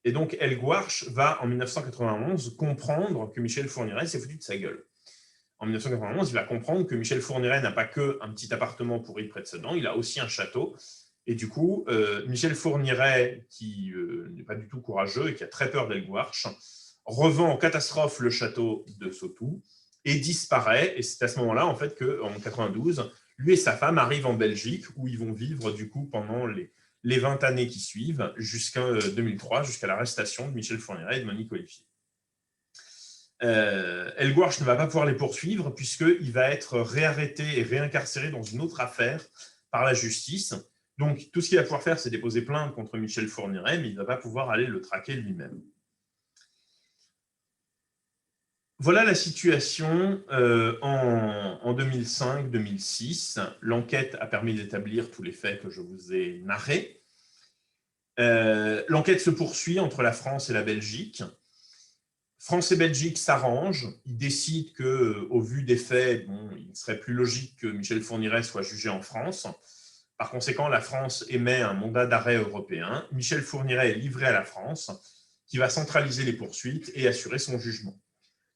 Et donc, Helguarch va, en 1991, comprendre que Michel Fourniret s'est foutu de sa gueule. En 1991, il va comprendre que Michel Fourniret n'a pas qu'un petit appartement pourri près de Sedan, il a aussi un château. Et du coup, Michel Fourniret, qui n'est pas du tout courageux et qui a très peur d'Helguarch, revend en catastrophe le château de Sautou et disparaît. Et c'est à ce moment-là, en fait, qu'en 1992, lui et sa femme arrivent en Belgique, où ils vont vivre du coup pendant les 20 années qui suivent, jusqu'en 2003, jusqu'à l'arrestation de Michel Fourniret et de Monique Olivier. Helgwarch ne va pas pouvoir les poursuivre puisqu'il va être réarrêté et réincarcéré dans une autre affaire par la justice. Donc, tout ce qu'il va pouvoir faire, c'est déposer plainte contre Michel Fourniret, mais il ne va pas pouvoir aller le traquer lui-même. Voilà la situation en 2005-2006. L'enquête a permis d'établir tous les faits que je vous ai narrés. L'enquête se poursuit entre la France et la Belgique. France et Belgique s'arrangent. Ils décident qu'au vu des faits, il serait plus logique que Michel Fourniret soit jugé en France. Par conséquent, la France émet un mandat d'arrêt européen. Michel Fourniret est livré à la France, qui va centraliser les poursuites et assurer son jugement.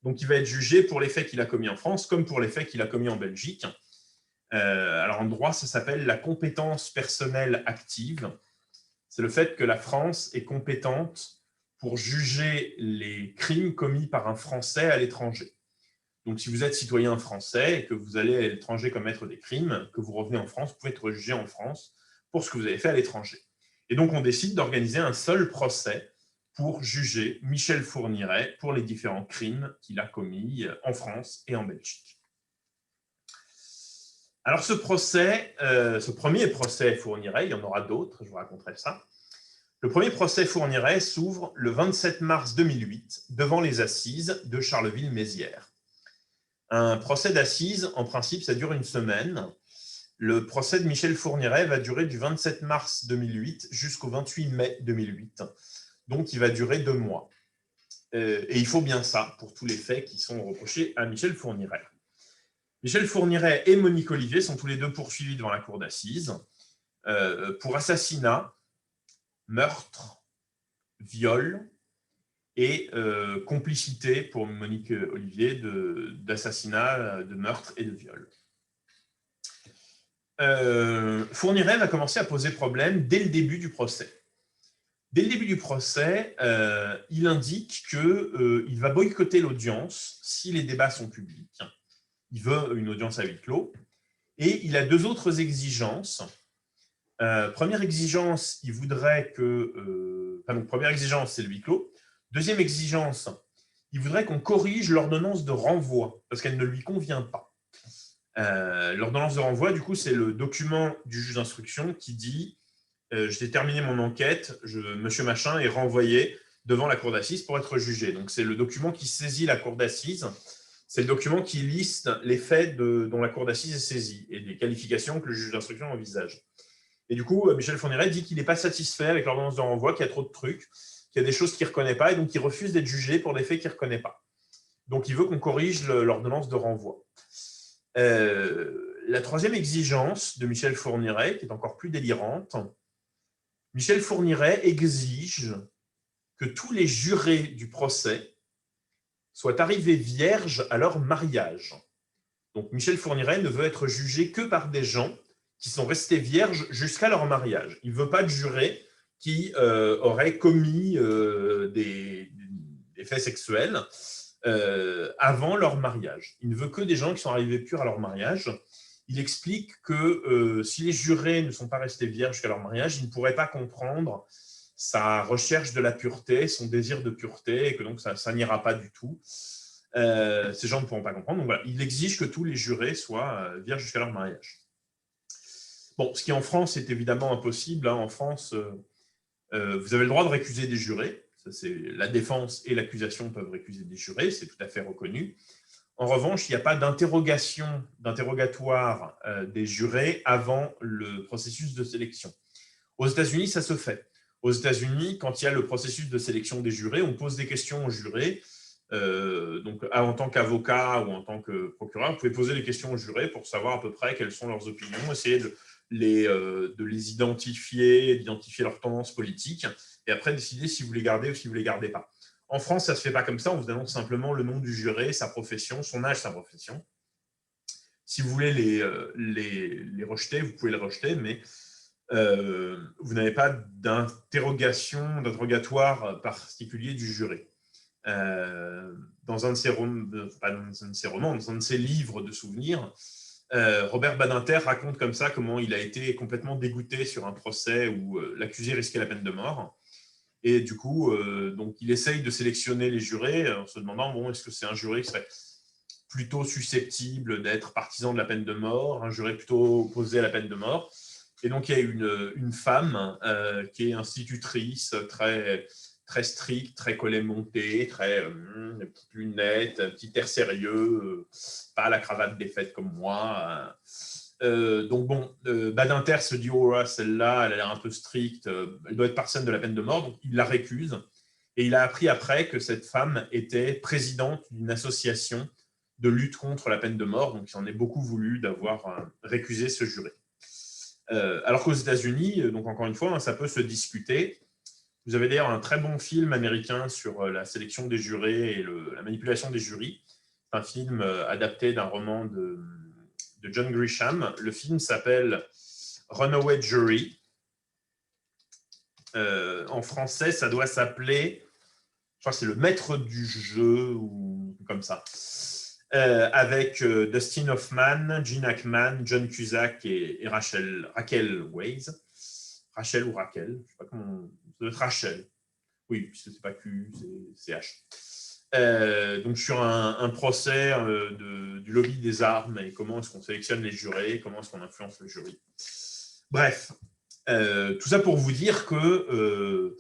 Donc, il va être jugé pour les faits qu'il a commis en France, comme pour les faits qu'il a commis en Belgique. Alors, en droit, ça s'appelle la compétence personnelle active. C'est le fait que la France est compétente pour juger les crimes commis par un Français à l'étranger. Donc, si vous êtes citoyen français et que vous allez à l'étranger commettre des crimes, que vous revenez en France, vous pouvez être jugé en France pour ce que vous avez fait à l'étranger. Et donc, on décide d'organiser un seul procès pour juger Michel Fourniret pour les différents crimes qu'il a commis en France et en Belgique. Alors, ce premier procès Fourniret, il y en aura d'autres, je vous raconterai ça. Le premier procès Fourniret s'ouvre le 27 mars 2008 devant les assises de Charleville-Mézières. Un procès d'assises, en principe, ça dure une semaine. Le procès de Michel Fourniret va durer du 27 mars 2008 jusqu'au 28 mai 2008. Donc, il va durer 2 mois. Et il faut bien ça pour tous les faits qui sont reprochés à Michel Fourniret. Michel Fourniret et Monique Olivier sont tous les deux poursuivis devant la cour d'assises pour assassinat, meurtre, viol et complicité pour Monique Olivier d'assassinat, de meurtre et de viol. Fourniret va commencer à poser problème dès le début du procès. Dès le début du procès, il indique qu'il va boycotter l'audience si les débats sont publics. Il veut une audience à huis clos. Et il a 2 autres exigences. Première exigence, il voudrait que... première exigence, c'est le huis clos. Deuxième exigence, il voudrait qu'on corrige l'ordonnance de renvoi, parce qu'elle ne lui convient pas. L'ordonnance de renvoi, du coup, c'est le document du juge d'instruction qui dit j'ai terminé mon enquête, monsieur Machin est renvoyé devant la cour d'assises pour être jugé. Donc, c'est le document qui saisit la cour d'assises. C'est le document qui liste les faits dont la cour d'assises est saisie et des qualifications que le juge d'instruction envisage. Et du coup, Michel Fourniret dit qu'il n'est pas satisfait avec l'ordonnance de renvoi, qu'il y a trop de trucs, qu'il y a des choses qu'il ne reconnaît pas, et donc il refuse d'être jugé pour des faits qu'il ne reconnaît pas. Donc, il veut qu'on corrige l'ordonnance de renvoi. La troisième exigence de Michel Fourniret, qui est encore plus délirante, Michel Fourniret exige que tous les jurés du procès soient arrivés vierges à leur mariage. Donc, Michel Fourniret ne veut être jugé que par des gens qui sont restés vierges jusqu'à leur mariage. Il ne veut pas de jurés qui auraient commis des faits sexuels avant leur mariage. Il ne veut que des gens qui sont arrivés purs à leur mariage. Il explique que si les jurés ne sont pas restés vierges jusqu'à leur mariage, ils ne pourraient pas comprendre sa recherche de la pureté, son désir de pureté, et que donc ça n'ira pas du tout. Ces gens ne pourront pas comprendre. Donc voilà, il exige que tous les jurés soient vierges jusqu'à leur mariage. Bon, ce qui en France est évidemment impossible. En France, vous avez le droit de récuser des jurés. Ça, la défense et l'accusation peuvent récuser des jurés, c'est tout à fait reconnu. En revanche, il n'y a pas d'interrogatoire des jurés avant le processus de sélection. Aux États-Unis, ça se fait. Aux États-Unis, quand il y a le processus de sélection des jurés, on pose des questions aux jurés. Donc, en tant qu'avocat ou en tant que procureur, vous pouvez poser des questions aux jurés pour savoir à peu près quelles sont leurs opinions, essayer de les identifier, d'identifier leurs tendances politiques, et après décider si vous les gardez ou si vous ne les gardez pas. En France, ça ne se fait pas comme ça. On vous annonce simplement le nom du juré, sa profession, son âge, sa profession. Si vous voulez les rejeter, vous pouvez les rejeter, mais vous n'avez pas d'interrogatoire particulier du juré. Dans un de ses romans, dans un de ses livres de souvenirs, Robert Badinter raconte comme ça comment il a été complètement dégoûté sur un procès où l'accusé risquait la peine de mort. Et du coup, donc, il essaye de sélectionner les jurés en se demandant, bon, est-ce que c'est un juré qui serait plutôt susceptible d'être partisan de la peine de mort, un juré plutôt opposé à la peine de mort. Et donc, il y a une femme qui est institutrice, très stricte, très collet monté, très petites lunettes, petit air sérieux, pas la cravate défaite comme moi. Donc bon, Badinter se dit, oh là, celle-là, elle a l'air un peu stricte, elle doit être partisan de la peine de mort, donc il la récuse. Et il a appris après que cette femme était présidente d'une association de lutte contre la peine de mort, donc il en est beaucoup voulu d'avoir récusé ce juré. Alors qu'aux États-Unis, donc encore une fois, ça peut se discuter. Vous avez d'ailleurs un très bon film américain sur la sélection des jurés et la manipulation des jurys. C'est un film adapté d'un roman de John Grisham. Le film s'appelle Runaway Jury. En français, ça doit s'appeler, je crois que c'est Le Maître du jeu ou comme ça. Avec Dustin Hoffman, Gene Hackman, John Cusack et Raquel Weisz. Rachel ou Raquel, je ne sais pas comment. Ça doit être Rachel. Oui, puisque ce n'est pas Q, c'est H. Donc sur un procès du lobby des armes et comment est-ce qu'on sélectionne les jurés, comment est-ce qu'on influence le jury. Bref, tout ça pour vous dire que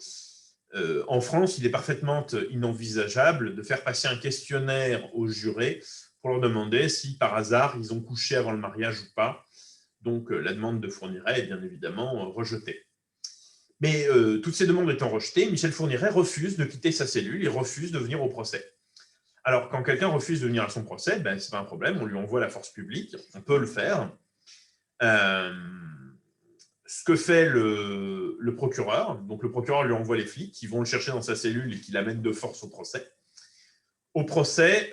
en France, il est parfaitement inenvisageable de faire passer un questionnaire aux jurés pour leur demander si par hasard ils ont couché avant le mariage ou pas. Donc la demande de Fourniret est bien évidemment rejetée. Mais toutes ces demandes étant rejetées, Michel Fourniret refuse de quitter sa cellule, il refuse de venir au procès. Alors quand quelqu'un refuse de venir à son procès, ben, ce n'est pas un problème, on lui envoie la force publique, on peut le faire. Ce que fait le procureur, donc le procureur lui envoie les flics qui vont le chercher dans sa cellule et qui l'amènent de force au procès. Au procès,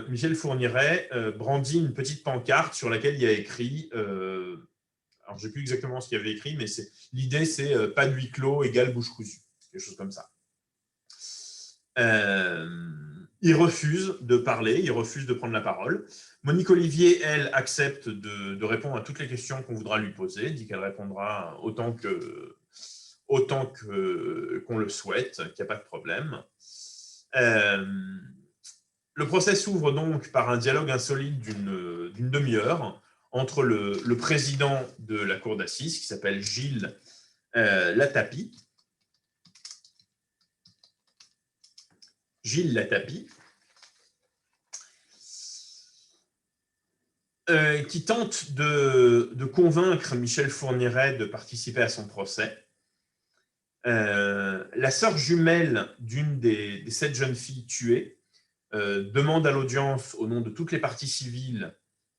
Michel Fourniret brandit une petite pancarte sur laquelle il y a écrit, alors je ne sais plus exactement ce qu'il y avait écrit, mais l'idée c'est pas de huis clos égale bouche cousue, quelque chose comme ça. Il refuse de parler, il refuse de prendre la parole. Monique Olivier, elle, accepte de répondre à toutes les questions qu'on voudra lui poser, dit qu'elle répondra autant qu'on le souhaite, qu'il n'y a pas de problème. Le procès s'ouvre donc par un dialogue insolite d'une demi-heure entre le président de la cour d'assises, qui s'appelle Gilles Latapy, qui tente de convaincre Michel Fourniret de participer à son procès. La sœur jumelle d'une des 7 jeunes filles tuées demande à l'audience, au nom de toutes les parties civiles,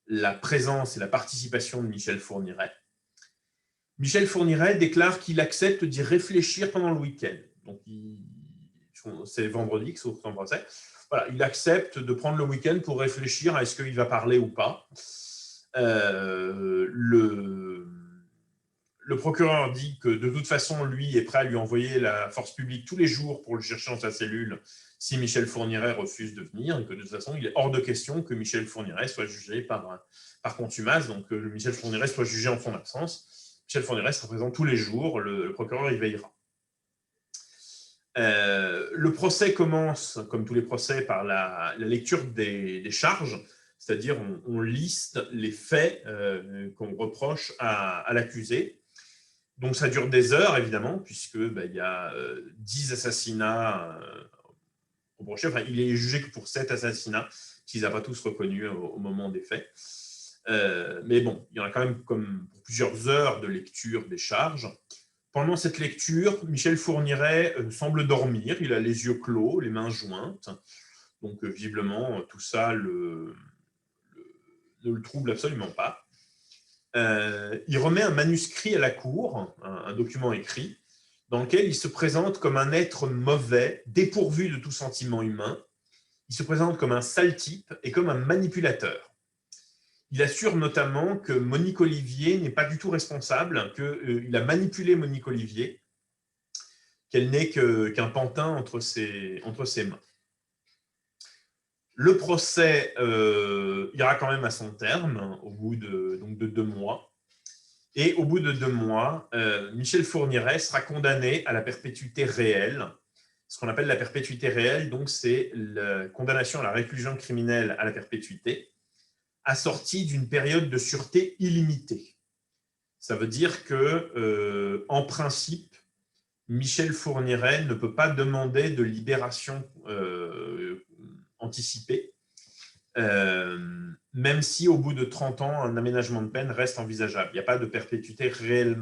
la présence et la participation de Michel Fourniret. Michel Fourniret déclare qu'il accepte d'y réfléchir pendant le week-end. Donc, c'est vendredi que s'ouvre son procès. Voilà, il accepte de prendre le week-end pour réfléchir à est-ce qu'il va parler ou pas. Le procureur dit que de toute façon, lui est prêt à lui envoyer la force publique tous les jours pour le chercher dans sa cellule si Michel Fourniret refuse de venir, et que de toute façon, il est hors de question que Michel Fourniret soit jugé par contumace, donc que Michel Fourniret soit jugé en son absence. Michel Fourniret sera présent tous les jours, le procureur y veillera. Le procès commence, comme tous les procès, par la lecture des charges, c'est-à-dire on liste les faits qu'on reproche à l'accusé. Donc ça dure des heures, évidemment, puisque y a 10 assassinats reprochés. Enfin, il est jugé que pour 7 assassinats, qu'ils n'ont pas tous reconnus au moment des faits. Mais bon, il y en a quand même comme pour plusieurs heures de lecture des charges. Pendant cette lecture, Michel Fourniret semble dormir, il a les yeux clos, les mains jointes. Donc visiblement, tout ça ne le trouble absolument pas. Il remet un manuscrit à la cour, un document écrit, dans lequel il se présente comme un être mauvais, dépourvu de tout sentiment humain. Il se présente comme un sale type et comme un manipulateur. Il assure notamment que Monique Olivier n'est pas du tout responsable, qu'il a manipulé Monique Olivier, qu'elle n'est qu'un pantin entre ses mains. Le procès ira quand même à son terme, au bout de 2 mois. Et au bout de 2 mois, Michel Fourniret sera condamné à la perpétuité réelle. Ce qu'on appelle la perpétuité réelle, donc c'est la condamnation à la réclusion criminelle à la perpétuité, assortie d'une période de sûreté illimitée. Ça veut dire que, en principe, Michel Fourniret ne peut pas demander de libération anticipée, même si au bout de 30 ans, un aménagement de peine reste envisageable. Il n'y a pas de perpétuité réelle,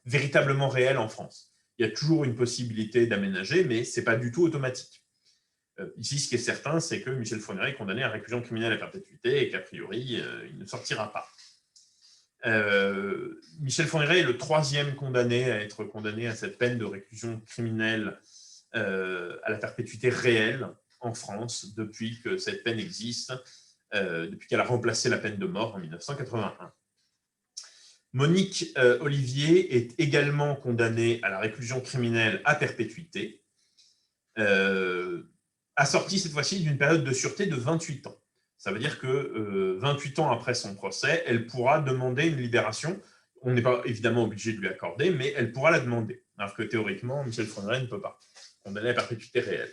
véritablement réelle en France. Il y a toujours une possibilité d'aménager, mais ce n'est pas du tout automatique. Ici, ce qui est certain, c'est que Michel Fourniret est condamné à réclusion criminelle à perpétuité et qu'a priori, il ne sortira pas. Michel Fourniret est le 3e condamné à être condamné à cette peine de réclusion criminelle à la perpétuité réelle en France depuis que cette peine existe, depuis qu'elle a remplacé la peine de mort en 1981. Monique Olivier est également condamnée à la réclusion criminelle à perpétuité, assortie cette fois-ci d'une période de sûreté de 28 ans. Ça veut dire que 28 ans après son procès, elle pourra demander une libération. On n'est pas évidemment obligé de lui accorder, mais elle pourra la demander. Alors que théoriquement, Michel Fourniret ne peut pas. Condamné à perpétuité réelle.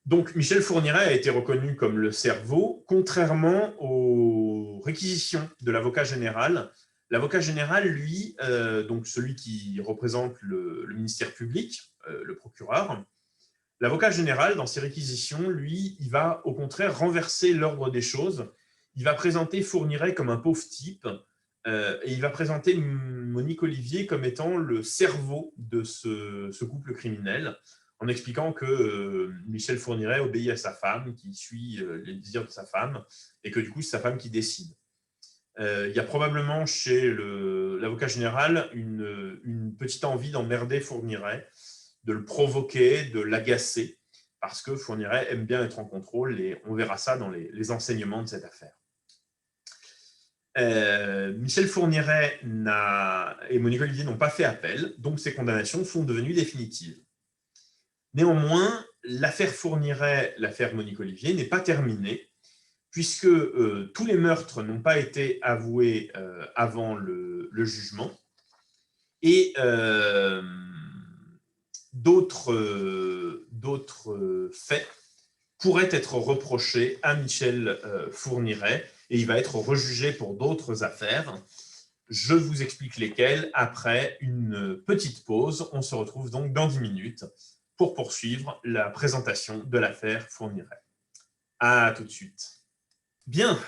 Donc, Michel Fourniret a été reconnu comme le cerveau, contrairement aux réquisitions de l'avocat général. L'avocat général, lui, donc celui qui représente le ministère public, le procureur, l'avocat général, dans ses réquisitions, lui, il va au contraire renverser l'ordre des choses. Il va présenter Fourniret comme un pauvre type et il va présenter Monique Olivier comme étant le cerveau de ce couple criminel, en expliquant que Michel Fourniret obéit à sa femme, qui suit les désirs de sa femme, et que du coup, c'est sa femme qui décide. Il y a probablement chez l'avocat général une petite envie d'emmerder Fourniret, de le provoquer, de l'agacer, parce que Fourniret aime bien être en contrôle, et on verra ça dans les enseignements de cette affaire. Michel Fourniret et Monique Olivier n'ont pas fait appel, donc ces condamnations sont devenues définitives. Néanmoins, l'affaire Fourniret, l'affaire Monique Olivier, n'est pas terminée, puisque tous les meurtres n'ont pas été avoués avant le jugement, et d'autres faits pourraient être reprochés à Michel Fourniret, et il va être rejugé pour d'autres affaires. Je vous explique lesquelles après une petite pause. On se retrouve donc dans 10 minutes pour poursuivre la présentation de l'affaire Fourniret. À tout de suite. Bien,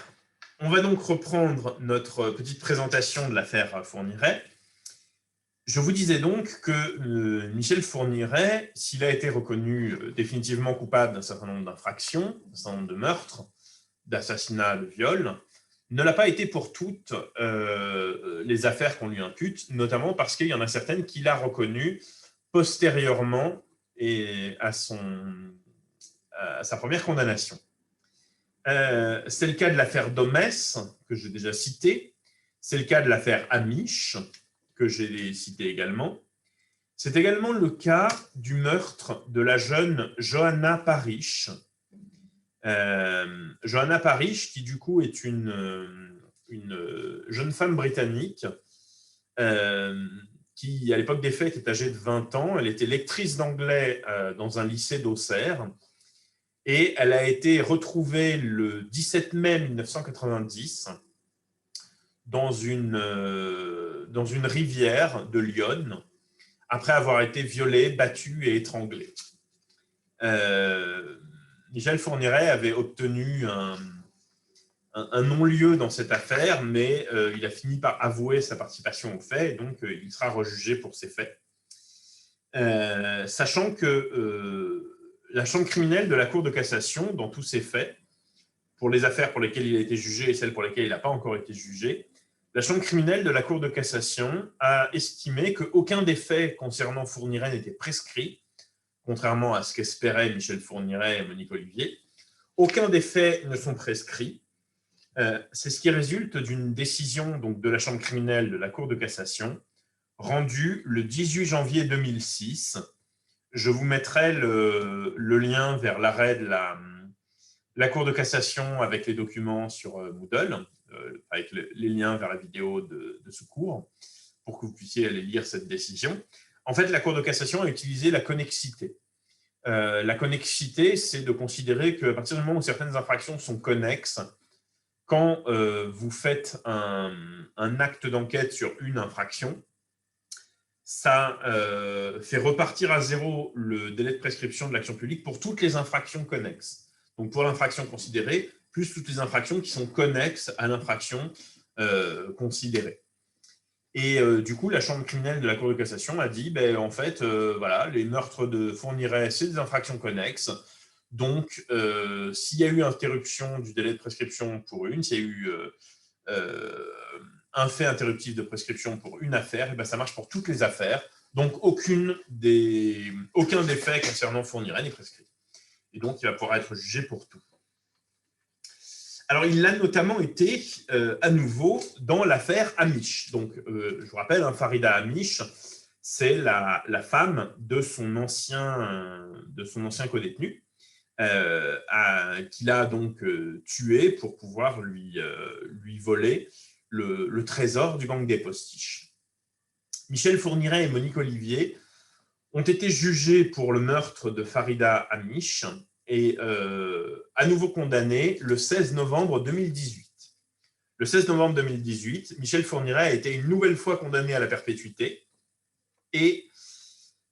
on va donc reprendre notre petite présentation de l'affaire Fourniret. Je vous disais donc que Michel Fourniret, s'il a été reconnu définitivement coupable d'un certain nombre d'infractions, d'un certain nombre de meurtres, d'assassinats, de viols, ne l'a pas été pour toutes les affaires qu'on lui impute, notamment parce qu'il y en a certaines qu'il a reconnues postérieurement et à sa première condamnation. C'est le cas de l'affaire Domès, que j'ai déjà citée. C'est le cas de l'affaire Amiche, que j'ai cité également. C'est également le cas du meurtre de la jeune Johanna Parish. Johanna Parish, qui du coup est une jeune femme britannique qui, à l'époque des faits, était âgée de 20 ans. Elle était lectrice d'anglais dans un lycée d'Auxerre. Et elle a été retrouvée le 17 mai 1990 dans une rivière de Lyon, après avoir été violée, battue et étranglée. Michel Fourniret avait obtenu un non-lieu dans cette affaire, mais il a fini par avouer sa participation aux faits, et donc il sera rejugé pour ces faits. Sachant que la chambre criminelle de la Cour de cassation, dans tous ces faits, pour les affaires pour lesquelles il a été jugé et celles pour lesquelles il n'a pas encore été jugé, la chambre criminelle de la Cour de cassation a estimé qu'aucun des faits concernant Fourniret n'était prescrit, contrairement à ce qu'espéraient Michel Fourniret et Monique Olivier. Aucun des faits ne sont prescrits. C'est ce qui résulte d'une décision donc, de la chambre criminelle de la Cour de cassation, rendue le 18 janvier 2006. Je vous mettrai le lien vers l'arrêt de la Cour de cassation avec les documents sur Moodle. avec les liens vers la vidéo de ce cours, pour que vous puissiez aller lire cette décision. En fait, la Cour de cassation a utilisé la connexité. La connexité, c'est de considérer qu'à partir du moment où certaines infractions sont connexes, quand vous faites un acte d'enquête sur une infraction, ça fait repartir à zéro le délai de prescription de l'action publique pour toutes les infractions connexes. Donc, pour l'infraction considérée, plus toutes les infractions qui sont connexes à l'infraction considérée. Et du coup, la chambre criminelle de la Cour de cassation a dit, en fait, voilà, les meurtres de Fourniret, c'est des infractions connexes. Donc, s'il y a eu interruption du délai de prescription pour une, s'il y a eu un fait interruptif de prescription pour une affaire, et ça marche pour toutes les affaires. Donc, aucun des faits concernant Fourniret n'est prescrit. Et donc, il va pouvoir être jugé pour tout. Alors, il a notamment été à nouveau dans l'affaire Amish. Donc, je vous rappelle, Farida Amish, c'est la femme de son ancien codétenu, qu'il a donc tué pour pouvoir lui voler le trésor du gang des postiches. Michel Fourniret et Monique Olivier ont été jugés pour le meurtre de Farida Amish et à nouveau condamnés le 16 novembre 2018. Le 16 novembre 2018, Michel Fourniret a été une nouvelle fois condamné à la perpétuité et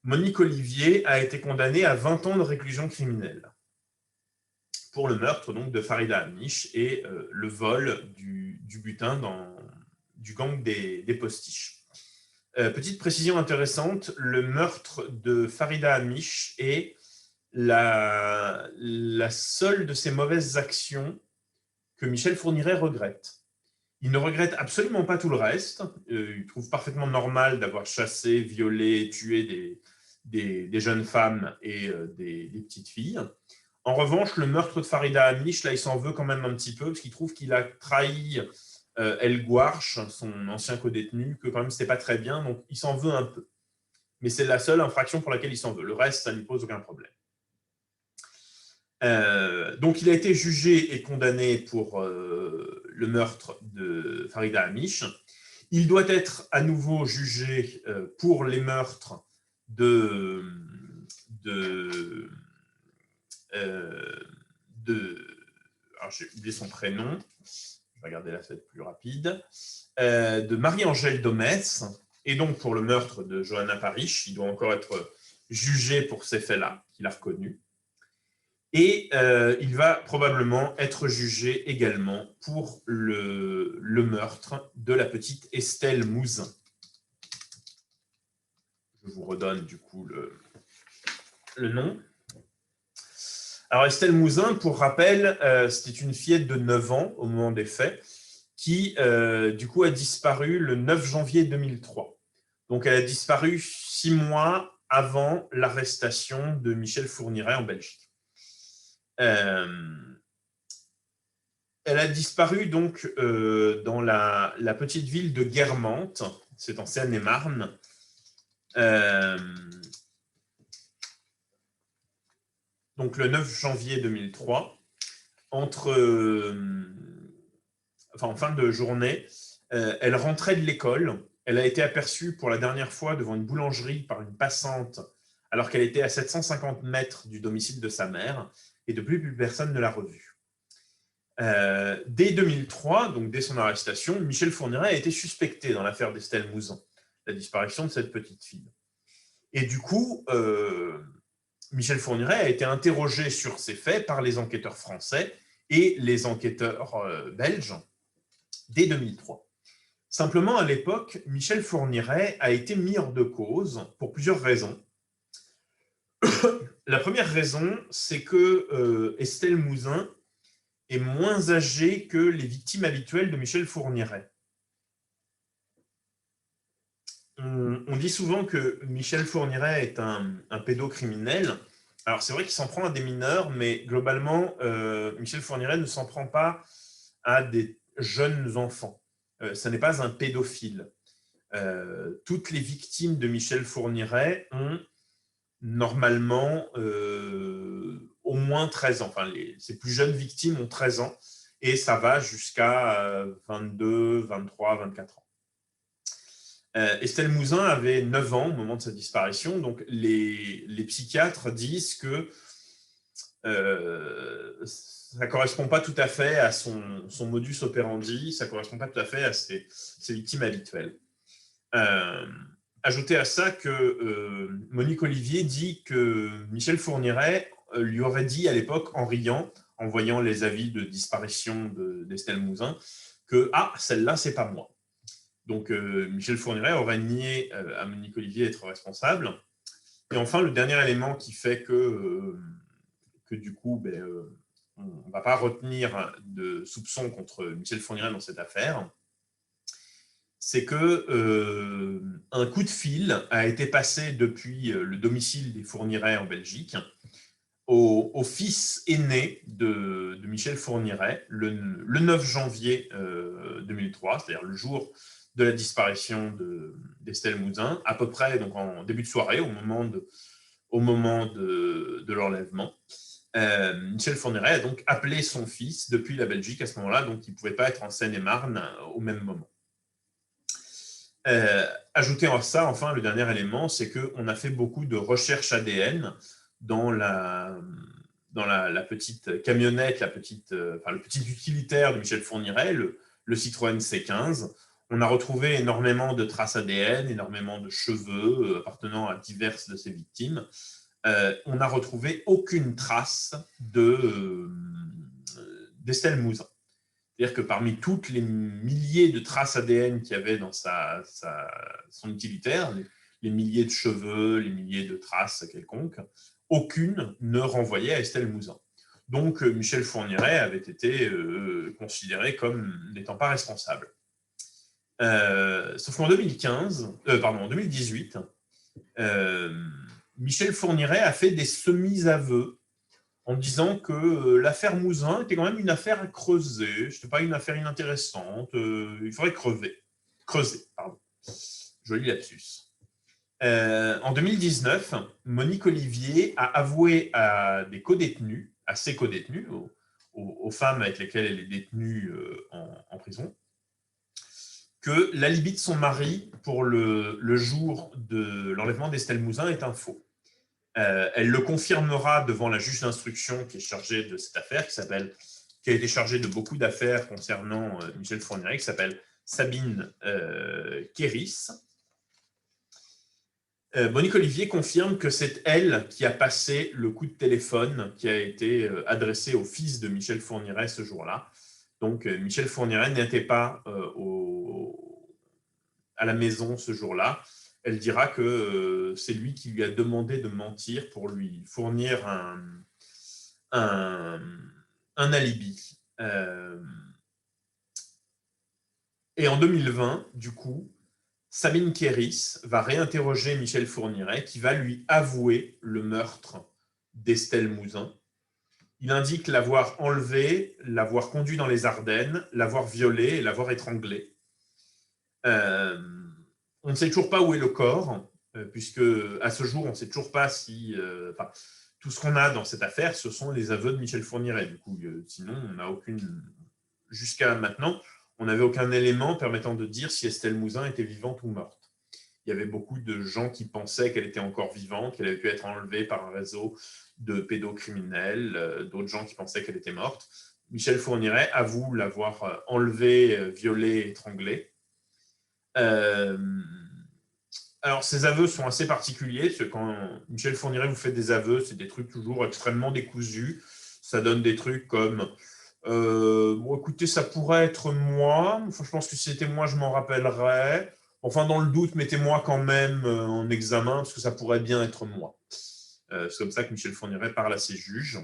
Monique Olivier a été condamnée à 20 ans de réclusion criminelle pour le meurtre donc, de Farida Amish et le vol du butin du gang des postiches. Petite précision intéressante, le meurtre de Farida Amish est la seule de ces mauvaises actions que Michel Fourniret regrette. Il ne regrette absolument pas tout le reste. Il trouve parfaitement normal d'avoir chassé, violé, tué des jeunes femmes et des petites filles. En revanche, le meurtre de Farida Amish, là, il s'en veut quand même un petit peu, parce qu'il trouve qu'il a trahi El Gouarch, son ancien codétenu, que quand même, c'était pas très bien, donc il s'en veut un peu. Mais c'est la seule infraction pour laquelle il s'en veut. Le reste, ça ne lui pose aucun problème. Donc, il a été jugé et condamné pour le meurtre de Farida Amish. Il doit être à nouveau jugé pour les meurtres alors j'ai oublié son prénom, je vais regarder là, ça va être plus rapide, de Marie-Angèle Domès, et donc pour le meurtre de Johanna Parish, il doit encore être jugé pour ces faits-là, qu'il a reconnus. Et il va probablement être jugé également pour le meurtre de la petite Estelle Mouzin. Je vous redonne du coup le nom. Alors Estelle Mouzin, pour rappel, c'était une fillette de 9 ans au moment des faits qui, du coup, a disparu le 9 janvier 2003. Donc, elle a disparu 6 mois avant l'arrestation de Michel Fourniret en Belgique. Elle a disparu donc dans la petite ville de Guermantes, c'est en Seine-et-Marne. Donc le 9 janvier 2003, en fin de journée, elle rentrait de l'école. Elle a été aperçue pour la dernière fois devant une boulangerie par une passante, alors qu'elle était à 750 mètres du domicile de sa mère, et depuis, plus personne ne l'a revue. Dès 2003, donc dès son arrestation, Michel Fourniret a été suspecté dans l'affaire d'Estelle Mouzin, la disparition de cette petite fille. Et du coup, Michel Fourniret a été interrogé sur ces faits par les enquêteurs français et les enquêteurs belges dès 2003. Simplement, à l'époque, Michel Fourniret a été mis hors de cause pour plusieurs raisons. La première raison, c'est que Estelle Mouzin est moins âgée que les victimes habituelles de Michel Fourniret. On dit souvent que Michel Fourniret est un pédocriminel. Alors, c'est vrai qu'il s'en prend à des mineurs, mais globalement, Michel Fourniret ne s'en prend pas à des jeunes enfants. Ce n'est pas un pédophile. Toutes les victimes de Michel Fourniret ont normalement au moins 13 ans. Enfin, ses plus jeunes victimes ont 13 ans. et ça va jusqu'à 22, 23, 24 ans. Estelle Mouzin avait 9 ans au moment de sa disparition, donc les psychiatres disent que ça ne correspond pas tout à fait à son modus operandi, ça ne correspond pas tout à fait à ses victimes habituelles. Ajoutez à ça que Monique Olivier dit que Michel Fourniret lui aurait dit à l'époque, en riant, en voyant les avis de disparition d'Estelle Mouzin, que « Ah, celle-là, c'est pas moi ». Donc, Michel Fourniret aurait nié à Monique Olivier être responsable. Et enfin, le dernier élément qui fait que du coup, on ne va pas retenir de soupçons contre Michel Fourniret dans cette affaire, c'est que un coup de fil a été passé depuis le domicile des Fourniret en Belgique au fils aîné de Michel Fourniret le 9 janvier 2003, c'est-à-dire le jour de la disparition d'Estelle Mouzin, à peu près donc en début de soirée, au moment de l'enlèvement. Michel Fourniret a donc appelé son fils depuis la Belgique à ce moment-là, donc il ne pouvait pas être en Seine-et-Marne au même moment. Ajoutez à ça, enfin, le dernier élément, c'est qu'on a fait beaucoup de recherches ADN dans la petite camionnette, le petit utilitaire de Michel Fourniret, le Citroën C15. On a retrouvé énormément de traces ADN, énormément de cheveux appartenant à diverses de ses victimes. On n'a retrouvé aucune trace d'Estelle Mouzin. C'est-à-dire que parmi toutes les milliers de traces ADN qu'il y avait dans son utilitaire, les milliers de cheveux, les milliers de traces quelconques, aucune ne renvoyait à Estelle Mouzin. Donc, Michel Fourniret avait été considéré comme n'étant pas responsable. Sauf qu'en 2018, Michel Fourniret a fait des semi-aveux en disant que l'affaire Mouzin était quand même une affaire à creuser, ce n'était pas une affaire inintéressante, il faudrait creuser. Joli lapsus. En 2019, Monique Olivier a avoué à ses co-détenus, aux femmes avec lesquelles elle est détenue en prison, que l'alibi de son mari pour le jour de l'enlèvement d'Estelle Mouzin est un faux. Elle le confirmera devant la juge d'instruction qui est chargée de cette affaire, qui a été chargée de beaucoup d'affaires concernant Michel Fourniret, qui s'appelle Sabine Kéris. Monique Olivier confirme que c'est elle qui a passé le coup de téléphone qui a été adressé au fils de Michel Fourniret ce jour-là. Donc, Michel Fourniret n'était pas à la maison ce jour-là. Elle dira que c'est lui qui lui a demandé de mentir pour lui fournir un alibi. Et en 2020, du coup, Sabine Kéris va réinterroger Michel Fourniret, qui va lui avouer le meurtre d'Estelle Mouzin. Il indique l'avoir enlevée, l'avoir conduit dans les Ardennes, l'avoir violée et l'avoir étranglée. On ne sait toujours pas où est le corps, puisque à ce jour, on ne sait toujours pas si... tout ce qu'on a dans cette affaire, ce sont les aveux de Michel Fourniret. Du coup, sinon, on n'a aucune... Jusqu'à maintenant, on n'avait aucun élément permettant de dire si Estelle Mouzin était vivante ou morte. Il y avait beaucoup de gens qui pensaient qu'elle était encore vivante, qu'elle avait pu être enlevée par un réseau de pédocriminels, d'autres gens qui pensaient qu'elle était morte. Michel Fourniret avoue l'avoir enlevée, violée, étranglée. Alors, ces aveux sont assez particuliers, parce que quand Michel Fourniret vous fait des aveux, c'est des trucs toujours extrêmement décousus. Ça donne des trucs comme bon, écoutez, ça pourrait être moi. Enfin, je pense que si c'était moi, je m'en rappellerais. Enfin, dans le doute, mettez-moi quand même en examen, parce que ça pourrait bien être moi. C'est comme ça que Michel Fourniret parle à ses juges.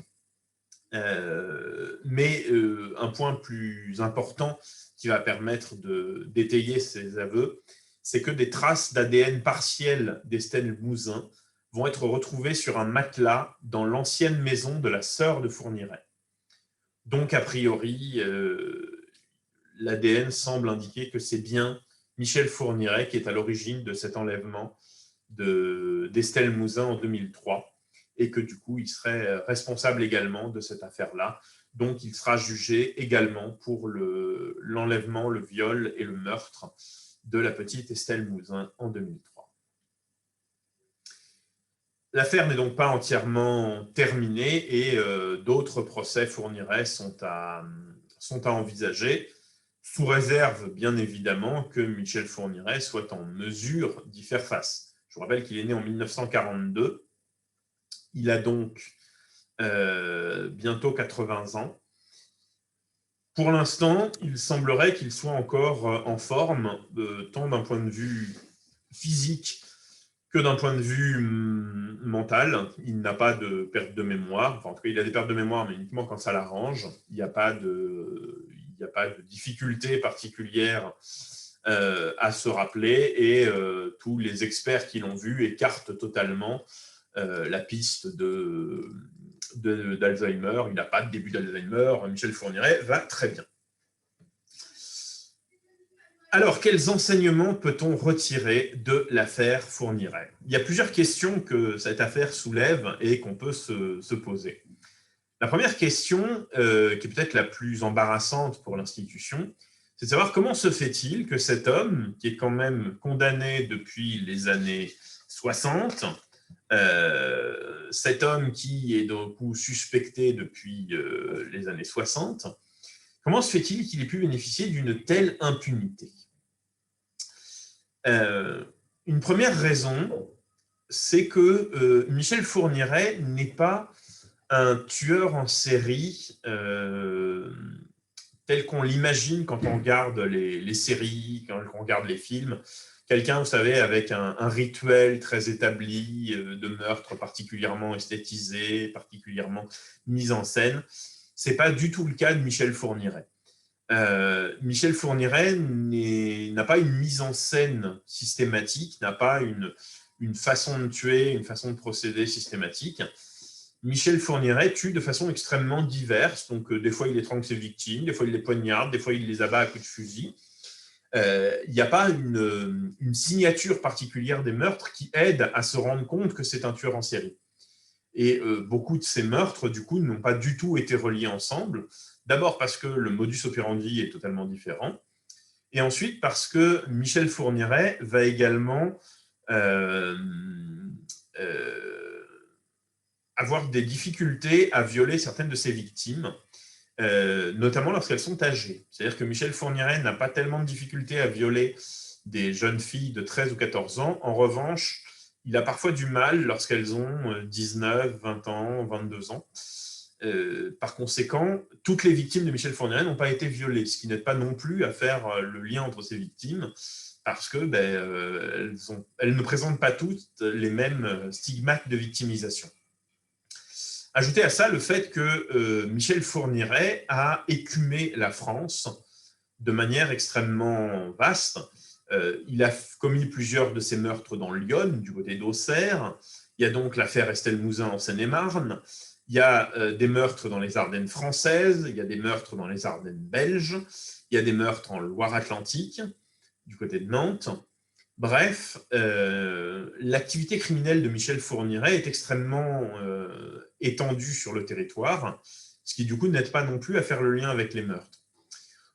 Mais un point plus important qui va permettre d'étayer ces aveux, c'est que des traces d'ADN partielles d'Estelle Mouzin vont être retrouvées sur un matelas dans l'ancienne maison de la sœur de Fourniret. Donc, a priori, l'ADN semble indiquer que c'est bien Michel Fourniret qui est à l'origine de cet enlèvement d'Estelle Mouzin en 2003 et que du coup, il serait responsable également de cette affaire-là, Donc, il sera jugé également pour l'enlèvement, le viol et le meurtre de la petite Estelle Mouzin en 2003. L'affaire n'est donc pas entièrement terminée et d'autres procès Fourniret sont à envisager, sous réserve, bien évidemment, que Michel Fourniret soit en mesure d'y faire face. Je vous rappelle qu'il est né en 1942. Il a donc bientôt 80 ans. Pour l'instant, il semblerait qu'il soit encore en forme, tant d'un point de vue physique que d'un point de vue mental. Il n'a pas de perte de mémoire. Enfin, en tout cas, il a des pertes de mémoire, mais uniquement quand ça l'arrange. Il n'y a pas de difficulté particulière à se rappeler et tous les experts qui l'ont vu écartent totalement la piste d'Alzheimer. Il n'a pas de début d'Alzheimer. Michel Fourniret va très bien. Alors, quels enseignements peut-on retirer de l'affaire Fourniret? Il y a plusieurs questions que cette affaire soulève et qu'on peut se poser. La première question, qui est peut-être la plus embarrassante pour l'institution, c'est de savoir comment se fait-il que cet homme, qui est quand même condamné depuis les années 60, cet homme qui est donc suspecté depuis les années 60, comment se fait-il qu'il ait pu bénéficier d'une telle impunité? Une première raison, c'est que Michel Fourniret n'est pas un tueur en série tel qu'on l'imagine quand on regarde les séries, quand on regarde les films. Quelqu'un, vous savez, avec un rituel très établi de meurtre particulièrement esthétisé, particulièrement mis en scène. Ce n'est pas du tout le cas de Michel Fourniret. Michel Fourniret n'a pas une mise en scène systématique, n'a pas une façon de tuer, une façon de procéder systématique. Michel Fourniret tue de façon extrêmement diverse. Donc, des fois, il étrangle ses victimes, des fois, il les poignarde, des fois, il les abat à coups de fusil. Il n'y a pas une signature particulière des meurtres qui aide à se rendre compte que c'est un tueur en série. Et beaucoup de ces meurtres, du coup, n'ont pas du tout été reliés ensemble. D'abord parce que le modus operandi est totalement différent. Et ensuite parce que Michel Fourniret va également avoir des difficultés à violer certaines de ses victimes, notamment lorsqu'elles sont âgées. C'est-à-dire que Michel Fourniret n'a pas tellement de difficultés à violer des jeunes filles de 13 ou 14 ans. En revanche, il a parfois du mal lorsqu'elles ont 19, 20 ans, 22 ans. Par conséquent, toutes les victimes de Michel Fourniret n'ont pas été violées, ce qui n'aide pas non plus à faire le lien entre ces victimes, parce que elles ne présentent pas toutes les mêmes stigmates de victimisation. Ajoutez à ça le fait que Michel Fourniret a écumé la France de manière extrêmement vaste. Il a commis plusieurs de ses meurtres dans l'Yonne, du côté d'Auxerre. Il y a donc l'affaire Estelle Mouzin en Seine-et-Marne. Il y a des meurtres dans les Ardennes françaises, il y a des meurtres dans les Ardennes belges, il y a des meurtres en Loire-Atlantique, du côté de Nantes. Bref, l'activité criminelle de Michel Fourniret est extrêmement étendue sur le territoire, ce qui du coup n'aide pas non plus à faire le lien avec les meurtres.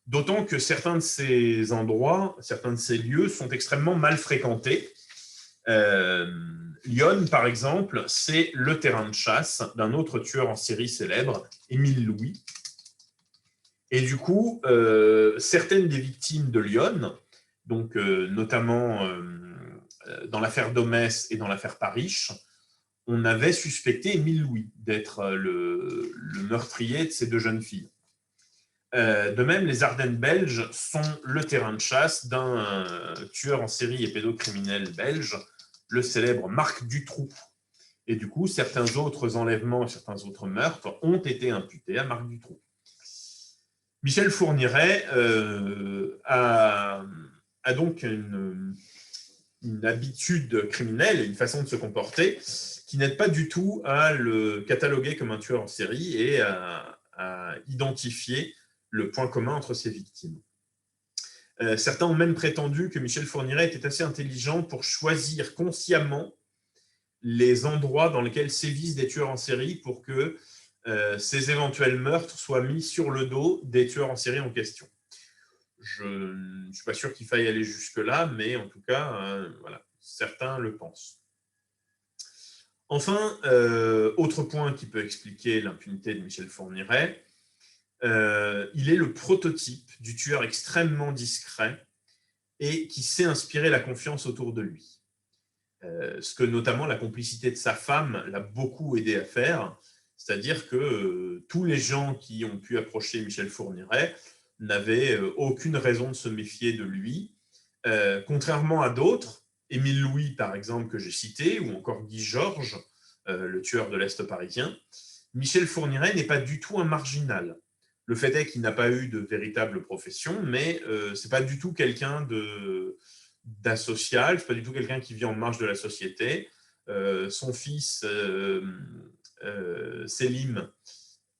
D'autant que certains de ces endroits, certains de ces lieux sont extrêmement mal fréquentés. Lyon, par exemple, c'est le terrain de chasse d'un autre tueur en série célèbre, Émile Louis. Et du coup, certaines des victimes de Lyon, donc notamment dans l'affaire Domès et dans l'affaire Parish, on avait suspecté Émile Louis d'être le meurtrier de ces deux jeunes filles. De même, les Ardennes belges sont le terrain de chasse d'un tueur en série et pédocriminel belge, le célèbre Marc Dutroux. Et du coup, certains autres enlèvements et certains autres meurtres ont été imputés à Marc Dutroux. Michel Fourniret a donc une habitude criminelle, une façon de se comporter qui n'aide pas du tout à le cataloguer comme un tueur en série et à identifier le point commun entre ses victimes. Certains ont même prétendu que Michel Fourniret était assez intelligent pour choisir consciemment les endroits dans lesquels sévissent des tueurs en série pour que ces éventuels meurtres soient mis sur le dos des tueurs en série en question. Je ne suis pas sûr qu'il faille aller jusque-là, mais en tout cas, voilà, certains le pensent. Enfin, autre point qui peut expliquer l'impunité de Michel Fourniret, il est le prototype du tueur extrêmement discret et qui sait inspirer la confiance autour de lui. Ce que notamment la complicité de sa femme l'a beaucoup aidé à faire, c'est-à-dire que tous les gens qui ont pu approcher Michel Fourniret n'avaient aucune raison de se méfier de lui, contrairement à d'autres, Émile Louis par exemple que j'ai cité, ou encore Guy Georges, le tueur de l'Est parisien. Michel Fourniret n'est pas du tout un marginal. Le fait est qu'il n'a pas eu de véritable profession, mais ce n'est pas du tout quelqu'un d'asocial, ce n'est pas du tout quelqu'un qui vit en marge de la société. Son fils, Sélim,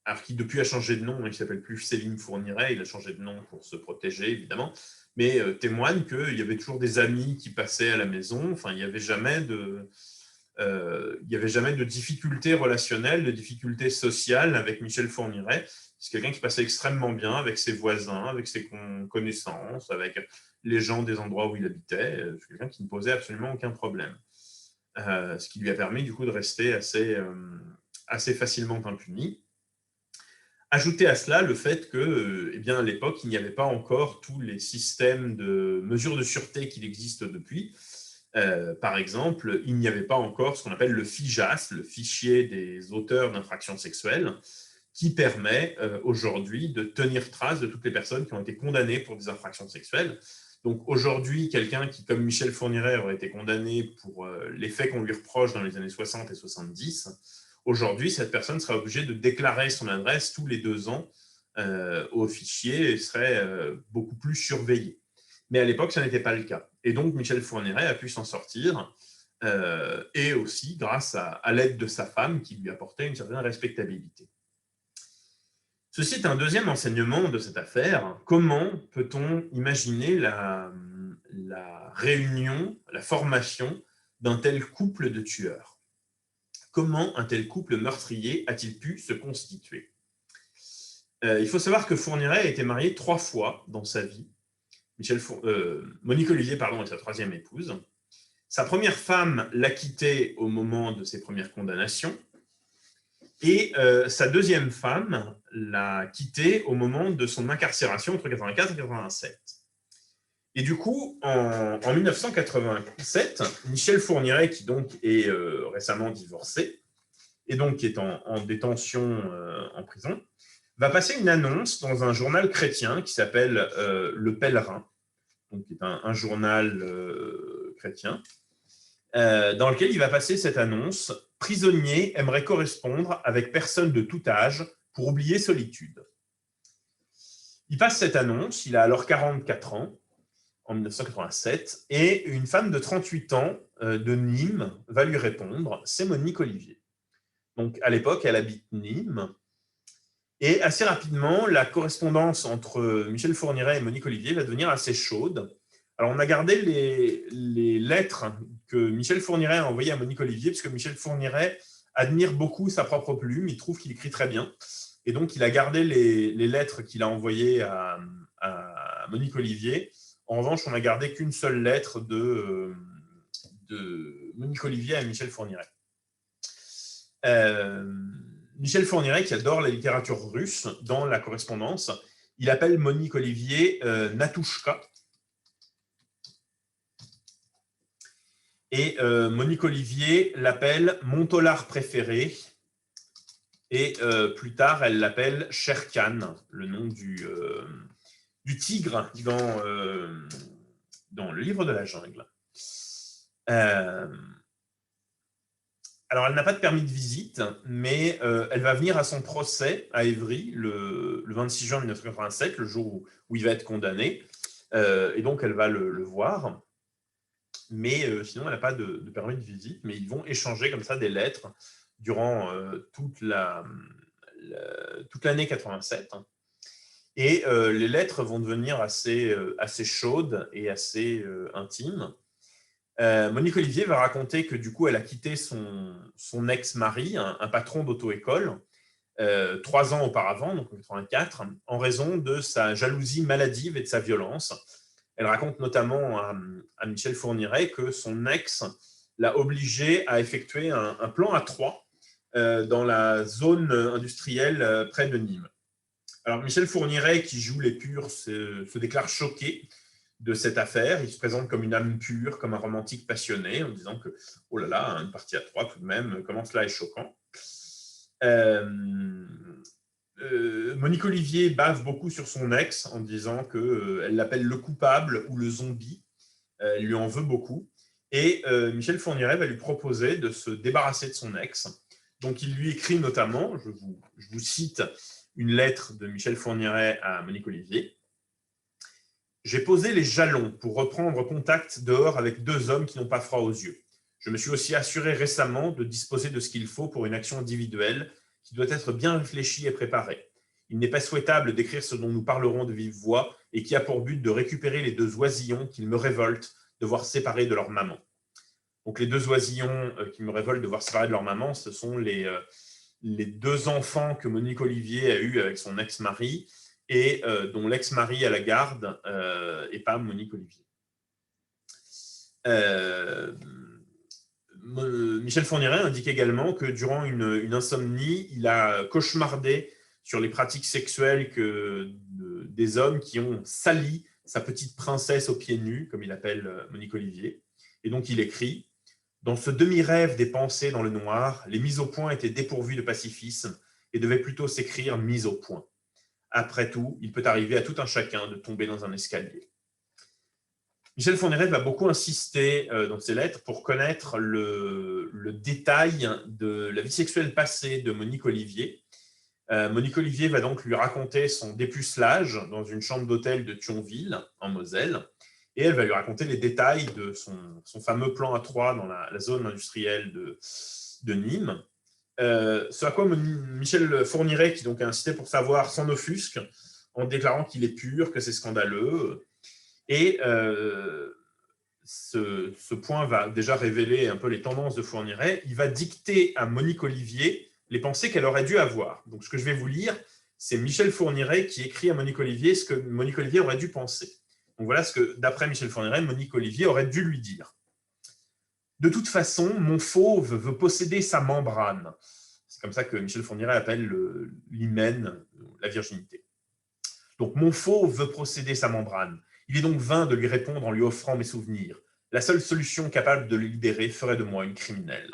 alors qui depuis a changé de nom, il ne s'appelle plus Sélim Fourniret, il a changé de nom pour se protéger, évidemment, mais témoigne qu'il y avait toujours des amis qui passaient à la maison, enfin, il n'y avait jamais de difficultés relationnelles, de difficultés sociales avec Michel Fourniret. C'est quelqu'un qui passait extrêmement bien avec ses voisins, avec ses connaissances, avec les gens des endroits où il habitait. C'est quelqu'un qui ne posait absolument aucun problème. Ce qui lui a permis du coup de rester assez facilement impuni. Ajoutez à cela le fait que, à l'époque, il n'y avait pas encore tous les systèmes de mesures de sûreté qu'il existe depuis. Par exemple, il n'y avait pas encore ce qu'on appelle le FIJAS, le fichier des auteurs d'infractions sexuelles, qui permet aujourd'hui de tenir trace de toutes les personnes qui ont été condamnées pour des infractions sexuelles. Donc aujourd'hui, quelqu'un qui, comme Michel Fourniret, aurait été condamné pour les faits qu'on lui reproche dans les années 60 et 70, aujourd'hui, cette personne sera obligée de déclarer son adresse tous les 2 ans au fichier et serait beaucoup plus surveillée. Mais à l'époque, ça n'était pas le cas. Et donc, Michel Fourniret a pu s'en sortir, et aussi grâce à l'aide de sa femme qui lui apportait une certaine respectabilité. Ceci est un deuxième enseignement de cette affaire. Comment peut-on imaginer la réunion, la formation d'un tel couple de tueurs? Comment un tel couple meurtrier a-t-il pu se constituer? Il faut savoir que Fourniret a été marié 3 fois dans sa vie. Monique Olivier est sa 3e épouse. Sa première femme l'a quitté au moment de ses premières condamnations. Et sa 2e femme l'a quitté au moment de son incarcération entre 1984 et 1987. Et du coup, en 1987, Michel Fourniret, qui donc est récemment divorcé, et donc qui est en détention en prison, va passer une annonce dans un journal chrétien qui s'appelle Le Pèlerin, donc qui est un journal chrétien, dans lequel il va passer cette annonce: prisonnier aimerait correspondre avec personne de tout âge pour oublier solitude. Il passe cette annonce, il a alors 44 ans, en 1987, et une femme de 38 ans de Nîmes va lui répondre, c'est Monique Olivier. Donc à l'époque, elle habite Nîmes, et assez rapidement, la correspondance entre Michel Fourniret et Monique Olivier va devenir assez chaude. Alors, on a gardé les lettres que Michel Fourniret a envoyées à Monique Olivier, puisque Michel Fourniret admire beaucoup sa propre plume, il trouve qu'il écrit très bien. Et donc, il a gardé les lettres qu'il a envoyées à Monique Olivier. En revanche, on n'a gardé qu'une seule lettre de Monique Olivier à Michel Fourniret. Michel Fourniret, qui adore la littérature russe, dans la correspondance, il appelle Monique Olivier Natouchka. Et Monique Olivier l'appelle mon tolard préféré. Et plus tard, elle l'appelle Sher-Khan, le nom du tigre dans le livre de la jungle. Alors, elle n'a pas de permis de visite, mais elle va venir à son procès à Évry le 26 juin 1987, le jour où il va être condamné. Et donc, elle va le voir. Mais sinon, elle n'a pas de permis de visite. Mais ils vont échanger comme ça des lettres durant toute l'année 87. Et les lettres vont devenir assez chaudes et assez intimes. Monique Olivier va raconter que du coup, elle a quitté son ex-mari, un patron d'auto-école, 3 ans auparavant, donc en 84, en raison de sa jalousie maladive et de sa violence. Elle raconte notamment à Michel Fourniret que son ex l'a obligé à effectuer un plan à 3 dans la zone industrielle près de Nîmes. Alors Michel Fourniret, qui joue les purs, se déclare choqué de cette affaire. Il se présente comme une âme pure, comme un romantique passionné, en disant que, oh là là, une partie à 3 tout de même, comment cela est choquant. Monique Olivier bave beaucoup sur son ex en disant qu'elle l'appelle le coupable ou le zombie. Elle lui en veut beaucoup. Et Michel Fourniret va lui proposer de se débarrasser de son ex. Donc il lui écrit notamment, je vous cite une lettre de Michel Fourniret à Monique Olivier. « J'ai posé les jalons pour reprendre contact dehors avec 2 hommes qui n'ont pas froid aux yeux. Je me suis aussi assuré récemment de disposer de ce qu'il faut pour une action individuelle qui doit être bien réfléchie et préparée. Il n'est pas souhaitable d'écrire ce dont nous parlerons de vive voix et qui a pour but de récupérer les 2 oisillons qu'il me révolte de voir séparés de leur maman. » Donc les 2 oisillons qui me révoltent de voir séparés de leur maman, ce sont les 2 enfants que Monique Olivier a eus avec son ex-mari et dont l'ex-mari à la garde et pas Monique Olivier. Michel Fourniret indique également que durant une insomnie, il a cauchemardé sur les pratiques sexuelles des hommes qui ont sali sa petite princesse aux pieds nus, comme il appelle Monique Olivier. Et donc il écrit « Dans ce demi-rêve des pensées dans le noir, les mises au point étaient dépourvues de pacifisme et devaient plutôt s'écrire mise au point. Après tout, il peut arriver à tout un chacun de tomber dans un escalier. » Michel Fourniret va beaucoup insister dans ses lettres pour connaître le détail de la vie sexuelle passée de Monique Olivier. Monique Olivier va donc lui raconter son dépucelage dans une chambre d'hôtel de Thionville, en Moselle, et elle va lui raconter les détails de son fameux plan à 3 dans la zone industrielle de Nîmes. Ce à quoi Michel Fourniret, qui donc a incité pour savoir, s'en offusque en déclarant qu'il est pur, que c'est scandaleux. Et ce point va déjà révéler un peu les tendances de Fourniret. Il va dicter à Monique Olivier les pensées qu'elle aurait dû avoir. Donc, ce que je vais vous lire, c'est Michel Fourniret qui écrit à Monique Olivier ce que Monique Olivier aurait dû penser. Donc, voilà ce que, d'après Michel Fourniret, Monique Olivier aurait dû lui dire. « De toute façon, mon fauve veut posséder sa membrane. » C'est comme ça que Michel Fourniret appelle l'hymen, la virginité. Donc, mon fauve veut posséder sa membrane. Il est donc vain de lui répondre en lui offrant mes souvenirs. La seule solution capable de le libérer ferait de moi une criminelle.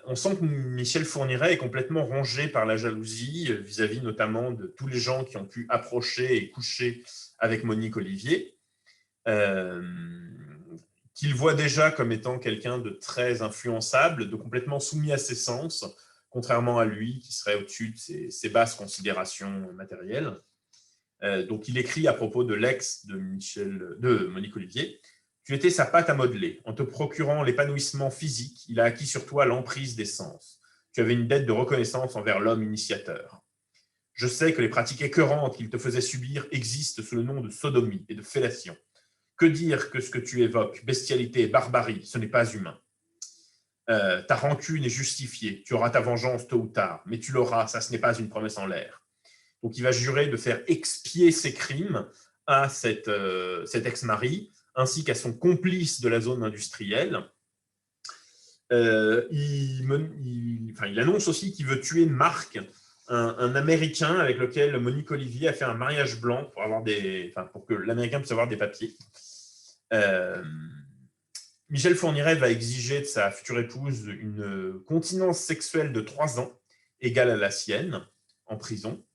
On sent que Michel Fourniret est complètement rongé par la jalousie vis-à-vis notamment de tous les gens qui ont pu approcher et coucher avec Monique Olivier, qu'il voit déjà comme étant quelqu'un de très influençable, de complètement soumis à ses sens, contrairement à lui qui serait au-dessus de ses basses considérations matérielles. Donc il écrit à propos de l'ex de Monique Olivier: « Tu étais sa pâte à modeler. En te procurant l'épanouissement physique, il a acquis sur toi l'emprise des sens. Tu avais une dette de reconnaissance envers l'homme initiateur. Je sais que les pratiques écœurantes qu'il te faisait subir existent sous le nom de sodomie et de fellation. Que dire que ce que tu évoques, bestialité et barbarie, ce n'est pas humain. Ta rancune est justifiée. Tu auras ta vengeance tôt ou tard, mais tu l'auras, ça ce n'est pas une promesse en l'air. » Donc il va jurer de faire expier ses crimes à cet ex-mari, ainsi qu'à son complice de la zone industrielle. Il annonce aussi qu'il veut tuer Marc, un Américain avec lequel Monique Olivier a fait un mariage blanc pour que l'Américain puisse avoir des papiers. Michel Fourniret va exiger de sa future épouse une continence sexuelle de 3 ans, égale à la sienne, en prison.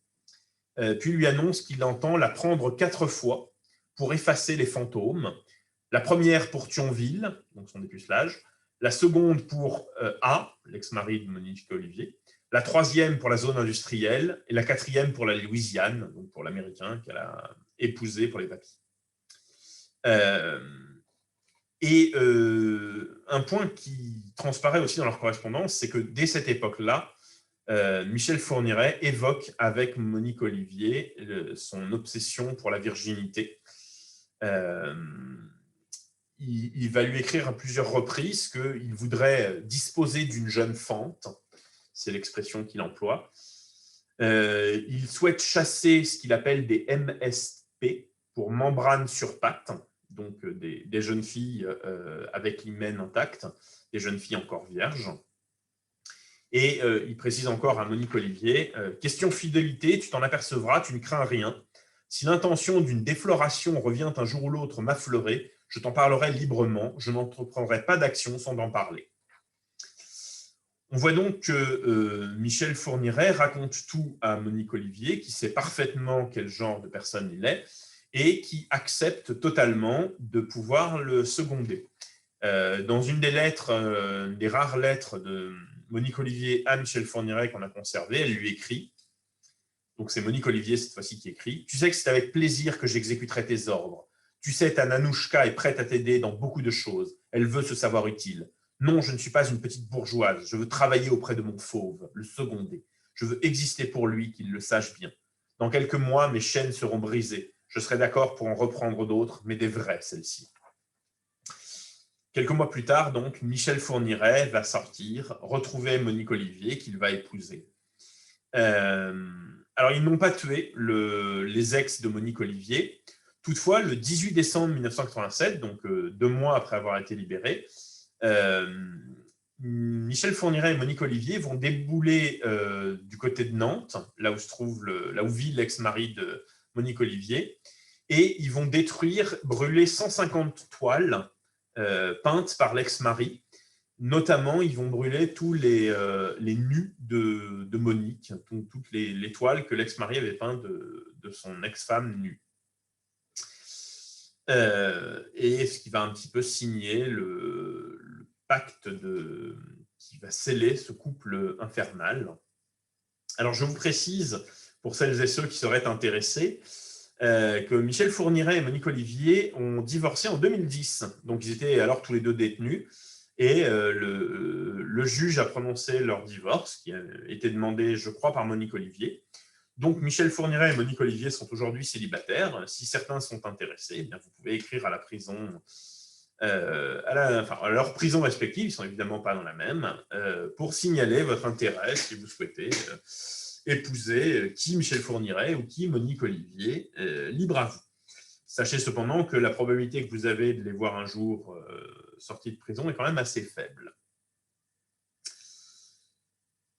Puis lui annonce qu'il entend la prendre 4 fois pour effacer les fantômes. La première pour Thionville, donc son dépucelage, la seconde pour A, l'ex-mari de Monique Olivier, la troisième pour la zone industrielle et la 4e pour la Louisiane, donc pour l'Américain qu'elle a épousé pour les papiers. Un point qui transparaît aussi dans leur correspondance, c'est que dès cette époque-là, Michel Fourniret évoque avec Monique Olivier son obsession pour la virginité. Il va lui écrire à plusieurs reprises qu'il voudrait disposer d'une jeune fente, c'est l'expression qu'il emploie. Il souhaite chasser ce qu'il appelle des MSP, pour membrane sur pattes, donc des jeunes filles avec l'hymen intact, des jeunes filles encore vierges. Et il précise encore à Monique Olivier, question fidélité, tu t'en apercevras, tu ne crains rien. Si l'intention d'une défloration revient un jour ou l'autre m'affleurer, je t'en parlerai librement, je n'entreprendrai pas d'action sans t'en parler. On voit donc que Michel Fourniret raconte tout à Monique Olivier, qui sait parfaitement quel genre de personne il est, et qui accepte totalement de pouvoir le seconder. Dans une des lettres, des rares lettres de Monique Olivier à Michel Fourniret qu'on a conservées, elle lui écrit, donc c'est Monique Olivier cette fois-ci qui écrit, « Tu sais que c'est avec plaisir que j'exécuterai tes ordres. Tu sais, ta Nanouchka est prête à t'aider dans beaucoup de choses. Elle veut se savoir utile. Non, je ne suis pas une petite bourgeoise. Je veux travailler auprès de mon fauve, le seconder. Je veux exister pour lui, qu'il le sache bien. Dans quelques mois, mes chaînes seront brisées. Je serai d'accord pour en reprendre d'autres, mais des vraies, celles-ci. » Quelques mois plus tard, donc, Michel Fourniret va sortir, retrouver Monique Olivier, qu'il va épouser. Alors, ils n'ont pas tué les ex de Monique Olivier. Toutefois, le 18 décembre 1987, donc 2 mois après avoir été libérés, Michel Fourniret et Monique Olivier vont débouler du côté de Nantes, là où vit l'ex-mari de Monique Olivier, et ils vont détruire, brûler 150 toiles peintes par l'ex-mari. Notamment, ils vont brûler tous les nus de Monique, toutes les toiles que l'ex-mari avait peintes de son ex-femme nue. Et ce qui va un petit peu signer le pacte qui va sceller ce couple infernal. Alors, je vous précise, pour celles et ceux qui seraient intéressés, que Michel Fourniret et Monique Olivier ont divorcé en 2010. Donc, ils étaient alors tous les deux détenus. Et le juge a prononcé leur divorce, qui a été demandé, je crois, par Monique Olivier. Donc, Michel Fourniret et Monique Olivier sont aujourd'hui célibataires. Si certains sont intéressés, eh bien, vous pouvez écrire à la prison, à leur prison respective, ils ne sont évidemment pas dans la même, pour signaler votre intérêt si vous souhaitez épouser qui Michel Fourniret ou qui Monique Olivier, libre à vous. Sachez cependant que la probabilité que vous avez de les voir un jour sortis de prison est quand même assez faible.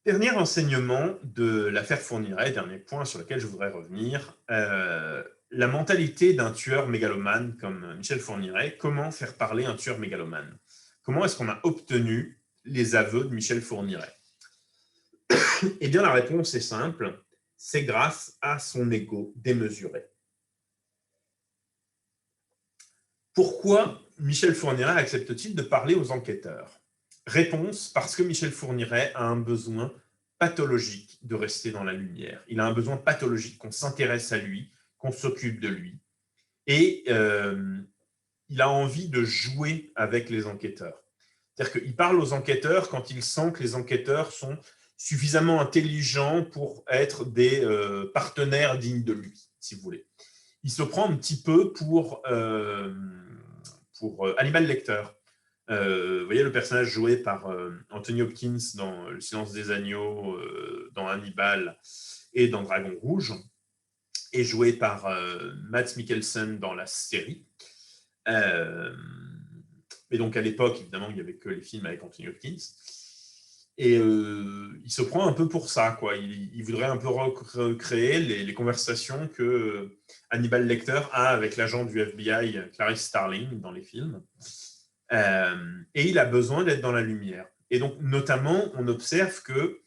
Dernier enseignement de l'affaire Fourniret, dernier point sur lequel je voudrais revenir, la mentalité d'un tueur mégalomane comme Michel Fourniret. Comment faire parler un tueur mégalomane? Comment est-ce qu'on a obtenu les aveux de Michel Fourniret? Eh bien, la réponse est simple, c'est grâce à son ego démesuré. Pourquoi Michel Fourniret accepte-t-il de parler aux enquêteurs? Réponse, parce que Michel Fourniret a un besoin pathologique de rester dans la lumière. Il a un besoin pathologique qu'on s'intéresse à lui, qu'on s'occupe de lui. Et il a envie de jouer avec les enquêteurs. C'est-à-dire qu'il parle aux enquêteurs quand il sent que les enquêteurs sont suffisamment intelligents pour être des partenaires dignes de lui, si vous voulez. Il se prend un petit peu pour Hannibal Lecter. Vous voyez le personnage joué par Anthony Hopkins dans Le Silence des agneaux, dans Hannibal et dans Dragon Rouge, et joué par Mads Mikkelsen dans la série. Et donc à l'époque, évidemment, il n'y avait que les films avec Anthony Hopkins. Et il se prend un peu pour ça, quoi. Il voudrait un peu recréer les conversations que Hannibal Lecter a avec l'agent du FBI, Clarice Starling, dans les films. Et il a besoin d'être dans la lumière. Et donc, notamment, on observe que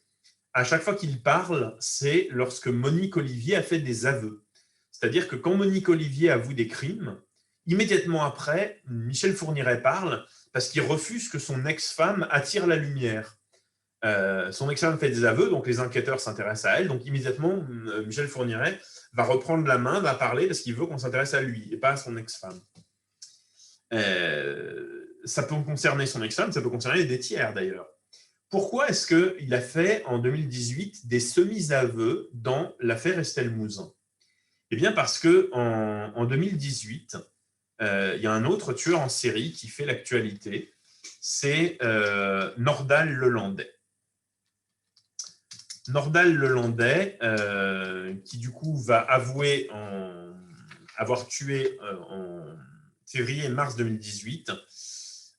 à chaque fois qu'il parle, c'est lorsque Monique Olivier a fait des aveux. C'est-à-dire que quand Monique Olivier avoue des crimes, immédiatement après, Michel Fourniret parle parce qu'il refuse que son ex-femme attire la lumière. Son ex-femme fait des aveux, donc les enquêteurs s'intéressent à elle. Donc immédiatement, Michel Fourniret va reprendre la main, va parler parce qu'il veut qu'on s'intéresse à lui et pas à son ex-femme. Ça peut concerner son ex-femme, ça peut concerner des tiers d'ailleurs. Pourquoi est-ce qu'il a fait en 2018 des semi-aveux dans l'affaire Estelle Mouzin? Eh bien parce qu'en 2018, il y a un autre tueur en série qui fait l'actualité, c'est Nordal Lelandais. Nordal Lelandais, qui du coup va avouer avoir tué en février-mars 2018.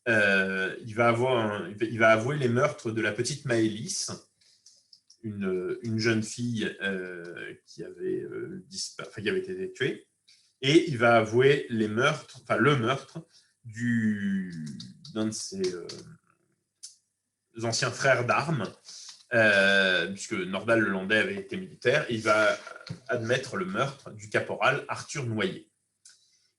Il va avouer les meurtres de la petite Maëlys, une jeune fille qui avait été tuée, et il va avouer le meurtre d'un de ses anciens frères d'armes, puisque Nordal Lelandais avait été militaire, et il va admettre le meurtre du caporal Arthur Noyer.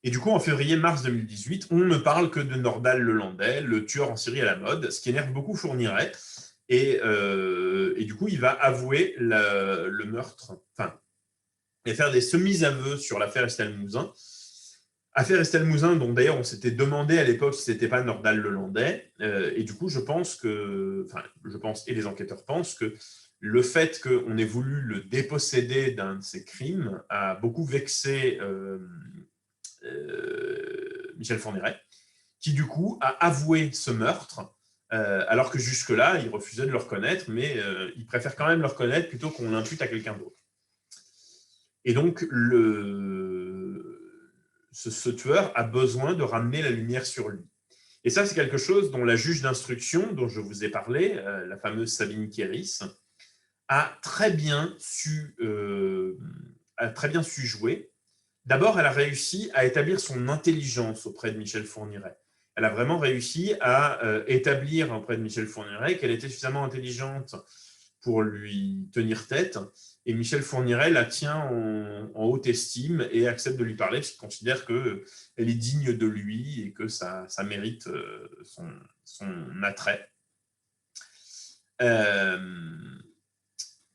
Et du coup, en février-mars 2018, on ne parle que de Nordal Lelandais, le tueur en série à la mode, ce qui énerve beaucoup Fourniret. Et du coup, il va avouer le meurtre, et faire des semi-aveux sur l'affaire Estelle Mouzin. Affaire Estelle Mouzin, dont d'ailleurs on s'était demandé à l'époque si ce n'était pas Nordal Lelandais. Et du coup, je pense, et les enquêteurs pensent que le fait qu'on ait voulu le déposséder d'un de ses crimes a beaucoup vexé Michel Fourniret, qui du coup a avoué ce meurtre, alors que jusque-là, il refusait de le reconnaître, mais il préfère quand même le reconnaître plutôt qu'on l'impute à quelqu'un d'autre. Et donc, ce tueur a besoin de ramener la lumière sur lui. Et ça, c'est quelque chose dont la juge d'instruction, dont je vous ai parlé, la fameuse Sabine Kéris, a très bien su jouer. D'abord, elle a réussi à établir son intelligence auprès de Michel Fourniret. Elle a vraiment réussi à établir auprès de Michel Fourniret qu'elle était suffisamment intelligente pour lui tenir tête. Et Michel Fourniret la tient en haute estime et accepte de lui parler parce qu'il considère qu'elle est digne de lui et que ça mérite son attrait. Elle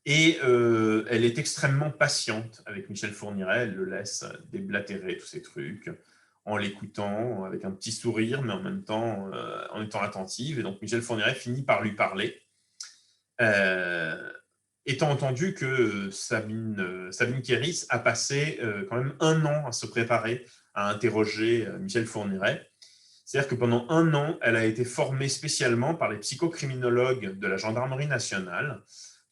est extrêmement patiente avec Michel Fourniret. Elle le laisse déblatérer tous ces trucs en l'écoutant avec un petit sourire, mais en même temps en étant attentive. Et donc Michel Fourniret finit par lui parler. Étant entendu que Sabine Kéris a passé quand même 1 an à se préparer à interroger Michel Fourniret. C'est-à-dire que pendant 1 an, elle a été formée spécialement par les psychocriminologues de la gendarmerie nationale.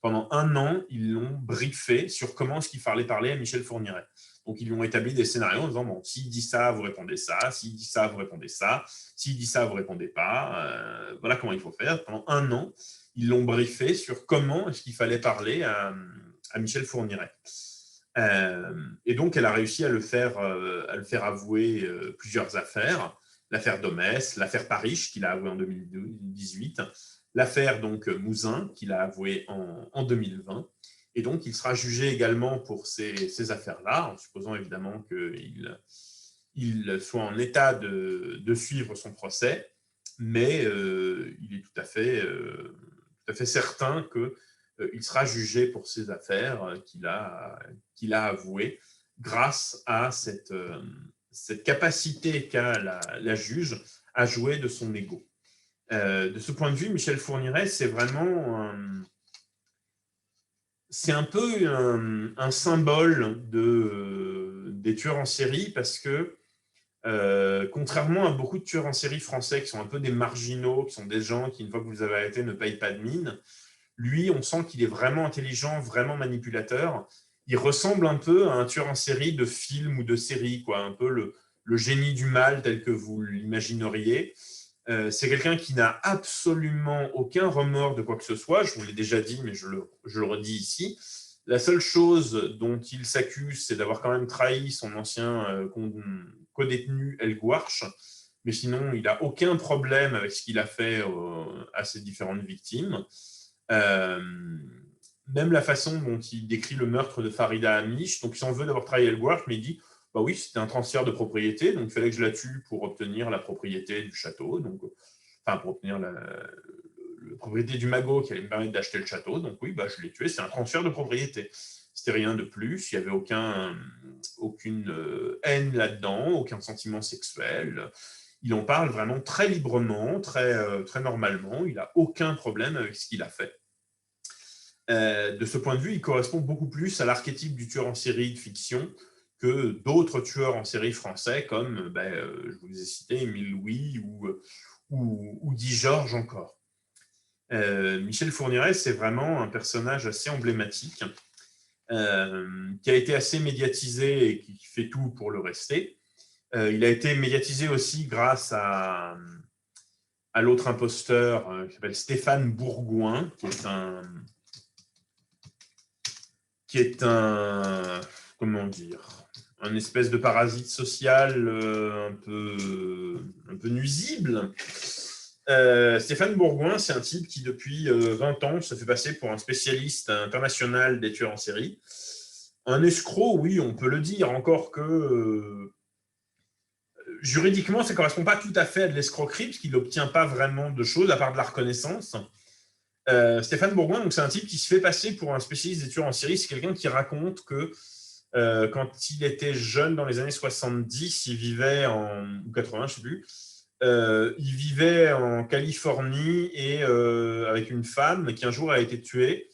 Pendant 1 an, ils l'ont briefé sur comment est-ce qu'il fallait parler à Michel Fourniret. Donc, ils lui ont établi des scénarios en disant, bon, s'il dit ça, vous répondez ça, s'il dit ça, vous répondez ça, s'il dit ça, vous répondez pas. Voilà comment il faut faire. Pendant 1 an, ils l'ont briefé sur comment est-ce qu'il fallait parler à Michel Fourniret. Et donc, elle a réussi à le faire avouer plusieurs affaires. L'affaire Domès, l'affaire Parish, qu'il a avoué en 2018, l'affaire donc Mouzin, qu'il a avoué en 2020. Et donc, il sera jugé également pour ces affaires-là, en supposant évidemment qu'il soit en état de suivre son procès. Mais il est tout à fait certain qu'il sera jugé pour ces affaires qu'il a avouées grâce à cette capacité qu'a la juge à jouer de son ego. De ce point de vue, Michel Fourniret, c'est vraiment c'est un peu un symbole des tueurs en série parce que contrairement à beaucoup de tueurs en série français qui sont un peu des marginaux, qui sont des gens qui, une fois que vous les avez arrêtés, ne payent pas de mine, lui, on sent qu'il est vraiment intelligent, vraiment manipulateur. Il ressemble un peu à un tueur en série de film ou de série, quoi, un peu le génie du mal tel que vous l'imagineriez. C'est quelqu'un qui n'a absolument aucun remords de quoi que ce soit. Je vous l'ai déjà dit, mais je le redis ici. La seule chose dont il s'accuse, c'est d'avoir quand même trahi son ancien codétenu El Gouarch. Mais sinon, il n'a aucun problème avec ce qu'il a fait à ses différentes victimes. Même la façon dont il décrit le meurtre de Farida Amish, donc il s'en veut d'avoir trahi El Gouarch, mais il dit bah oui, c'était un transfert de propriété, donc il fallait que je la tue pour obtenir la propriété du château, donc, pour obtenir la propriété du magot qui allait me permettre d'acheter le château, donc oui, bah, je l'ai tué, c'est un transfert de propriété. C'était rien de plus, il n'y avait aucune haine là-dedans, aucun sentiment sexuel. Il en parle vraiment très librement, très normalement, il n'a aucun problème avec ce qu'il a fait. De ce point de vue, il correspond beaucoup plus à l'archétype du tueur en série de fiction que d'autres tueurs en série français comme, je vous ai cité, Émile Louis ou Guy Georges encore. Michel Fourniret, c'est vraiment un personnage assez emblématique qui a été assez médiatisé et qui fait tout pour le rester. Il a été médiatisé aussi grâce à l'autre imposteur qui s'appelle Stéphane Bourgoin, qui est un comment dire, un espèce de parasite social un peu nuisible. Stéphane Bourgoin, c'est un type qui, depuis 20 ans, se fait passer pour un spécialiste international des tueurs en série. Un escroc, oui, on peut le dire, encore que juridiquement, ça ne correspond pas tout à fait à de l'escroquerie, parce qu'il n'obtient pas vraiment de choses, à part de la reconnaissance. Stéphane Bourgoin, donc, c'est un type qui se fait passer pour un spécialiste des tueurs en série. C'est quelqu'un qui raconte que quand il était jeune, dans les années 70, il vivait ou 80, je ne sais plus, il vivait en Californie et avec une femme qui un jour a été tuée.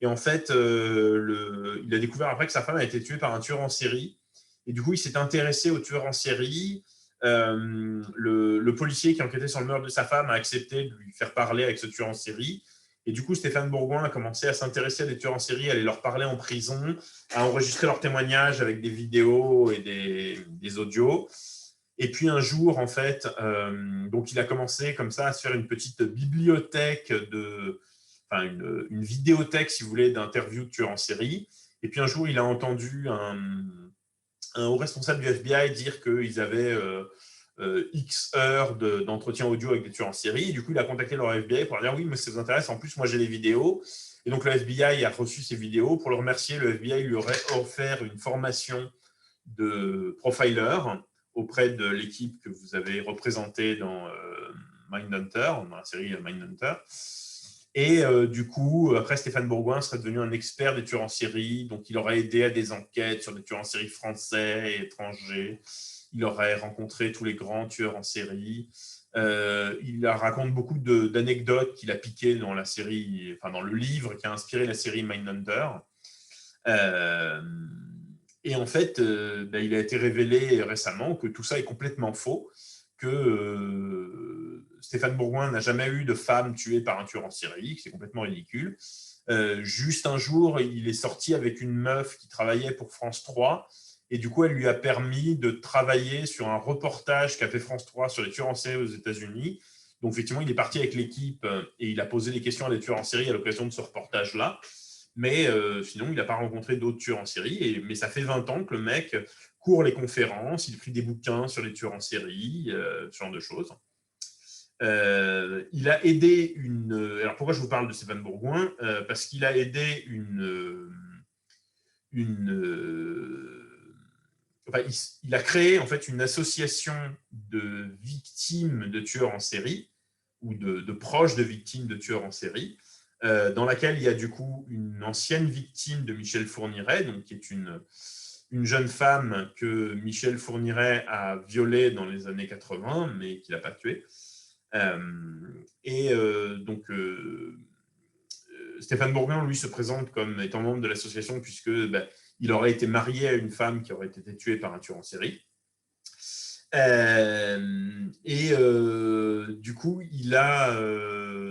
Et en fait, il a découvert après que sa femme a été tuée par un tueur en série. Et du coup, il s'est intéressé aux tueurs en série. Le policier qui enquêtait sur le meurtre de sa femme a accepté de lui faire parler avec ce tueur en série. Et du coup, Stéphane Bourgoin a commencé à s'intéresser à des tueurs en série, à aller leur parler en prison, à enregistrer leurs témoignages avec des vidéos et des audios. Et puis un jour, en fait, donc il a commencé comme ça à se faire une petite bibliothèque une vidéothèque, si vous voulez, d'interviews de tueurs en série. Et puis un jour, il a entendu un haut responsable du FBI dire qu'ils avaient X heures d'entretien audio avec des tueurs en série. Et du coup, il a contacté leur FBI pour leur dire oui, mais ça vous intéresse. En plus, moi, j'ai les vidéos. Et donc, le FBI a reçu ces vidéos. Pour le remercier, le FBI lui aurait offert une formation de profiler auprès de l'équipe que vous avez représentée dans Mindhunter, dans la série Mindhunter. Et du coup, après, Stéphane Bourgoin serait devenu un expert des tueurs en série. Donc, il aurait aidé à des enquêtes sur des tueurs en série français et étrangers. Il aurait rencontré tous les grands tueurs en série. Il raconte beaucoup d'anecdotes qu'il a piquées dans la série, enfin dans le livre qui a inspiré la série Mindhunter. Et en fait, il a été révélé récemment que tout ça est complètement faux, que Stéphane Bourgoin n'a jamais eu de femme tuée par un tueur en série, que c'est complètement ridicule. Juste un jour, il est sorti avec une meuf qui travaillait pour France 3, et du coup, elle lui a permis de travailler sur un reportage qu'a fait France 3 sur les tueurs en série aux États-Unis. Donc, effectivement, il est parti avec l'équipe et il a posé des questions à des tueurs en série à l'occasion de ce reportage-là. Mais sinon, il n'a pas rencontré d'autres tueurs en série. Mais ça fait 20 ans que le mec court les conférences, il écrit des bouquins sur les tueurs en série, ce genre de choses. Il a aidé une... Alors pourquoi je vous parle de Stéphane Bourgoin parce qu'il a aidé enfin, il a créé en fait une association de victimes de tueurs en série ou de proches de victimes de tueurs en série, dans laquelle il y a du coup une ancienne victime de Michel Fourniret, donc qui est une jeune femme que Michel Fourniret a violée dans les années 80, mais qu'il n'a pas tuée. Donc, Stéphane Bourgoin, lui, se présente comme étant membre de l'association puisque il aurait été marié à une femme qui aurait été tuée par un tueur en série. Du coup, il a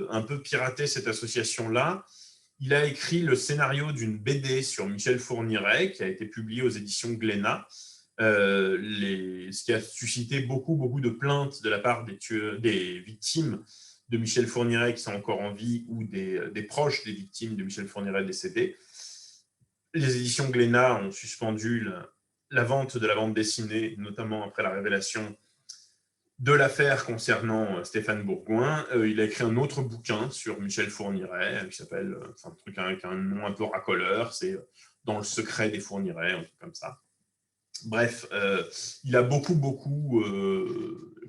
un peu piraté cette association-là. Il a écrit le scénario d'une BD sur Michel Fourniret qui a été publiée aux éditions Glénat, ce qui a suscité beaucoup de plaintes de la part des victimes de Michel Fourniret qui sont encore en vie ou des proches des victimes de Michel Fourniret décédés. Les éditions Glénat ont suspendu la vente de la bande dessinée, notamment après la révélation de l'affaire concernant Stéphane Bourgoin. Il a écrit un autre bouquin sur Michel Fourniret qui s'appelle, un truc avec un nom un peu racoleur, c'est Dans le secret des Fourniret, un truc comme ça. Bref, il a beaucoup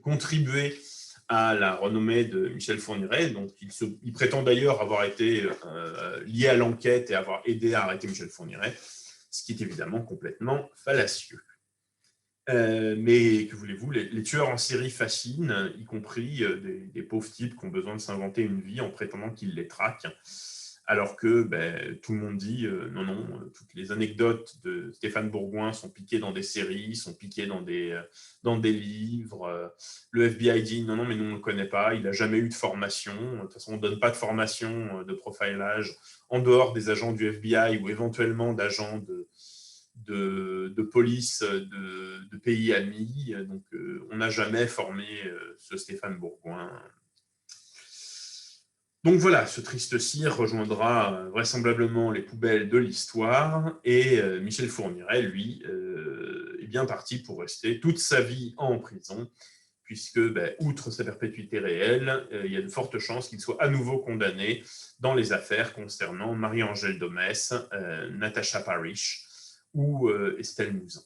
contribué à la renommée de Michel Fourniret. Donc, il prétend d'ailleurs avoir été lié à l'enquête et avoir aidé à arrêter Michel Fourniret, ce qui est évidemment complètement fallacieux. Mais que voulez-vous, les tueurs en série fascinent, y compris des pauvres types qui ont besoin de s'inventer une vie en prétendant qu'ils les traquent. alors que tout le monde dit non, toutes les anecdotes de Stéphane Bourgoin sont piquées dans des séries, sont piquées dans des livres. Le FBI dit non, mais nous, on ne le connaît pas, il n'a jamais eu de formation. De toute façon, on ne donne pas de formation de profilage en dehors des agents du FBI ou éventuellement d'agents de police de pays amis. Donc, on n'a jamais formé ce Stéphane Bourgoin. Donc voilà, ce triste cire rejoindra vraisemblablement les poubelles de l'histoire et Michel Fourniret, lui, est bien parti pour rester toute sa vie en prison, puisque, outre sa perpétuité réelle, il y a de fortes chances qu'il soit à nouveau condamné dans les affaires concernant Marie-Angèle Domès, Natacha Parrish ou Estelle Mouzin.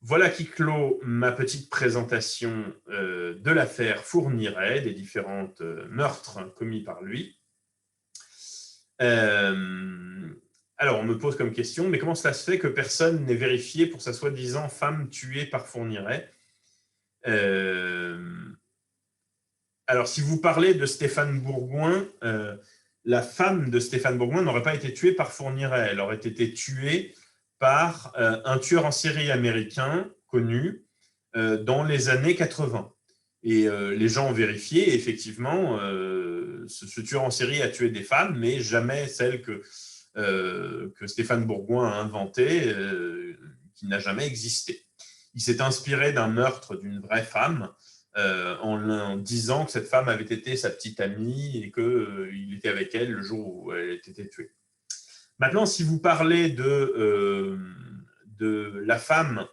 Voilà qui clôt ma petite présentation de l'affaire Fourniret, des différents meurtres commis par lui. Alors, on me pose comme question, mais comment cela se fait que personne n'ait vérifié pour sa soi-disant femme tuée par Fourniret? Alors, si vous parlez de Stéphane Bourgoin, la femme de Stéphane Bourgoin n'aurait pas été tuée par Fourniret, elle aurait été tuée par un tueur en série américain connu dans les années 80. Et les gens ont vérifié, et effectivement, ce tueur en série a tué des femmes, mais jamais celle que Stéphane Bourgoin a inventée, qui n'a jamais existé. Il s'est inspiré d'un meurtre d'une vraie femme, en disant que cette femme avait été sa petite amie et qu'il était avec elle le jour où elle était tuée. Maintenant, si vous parlez de la femme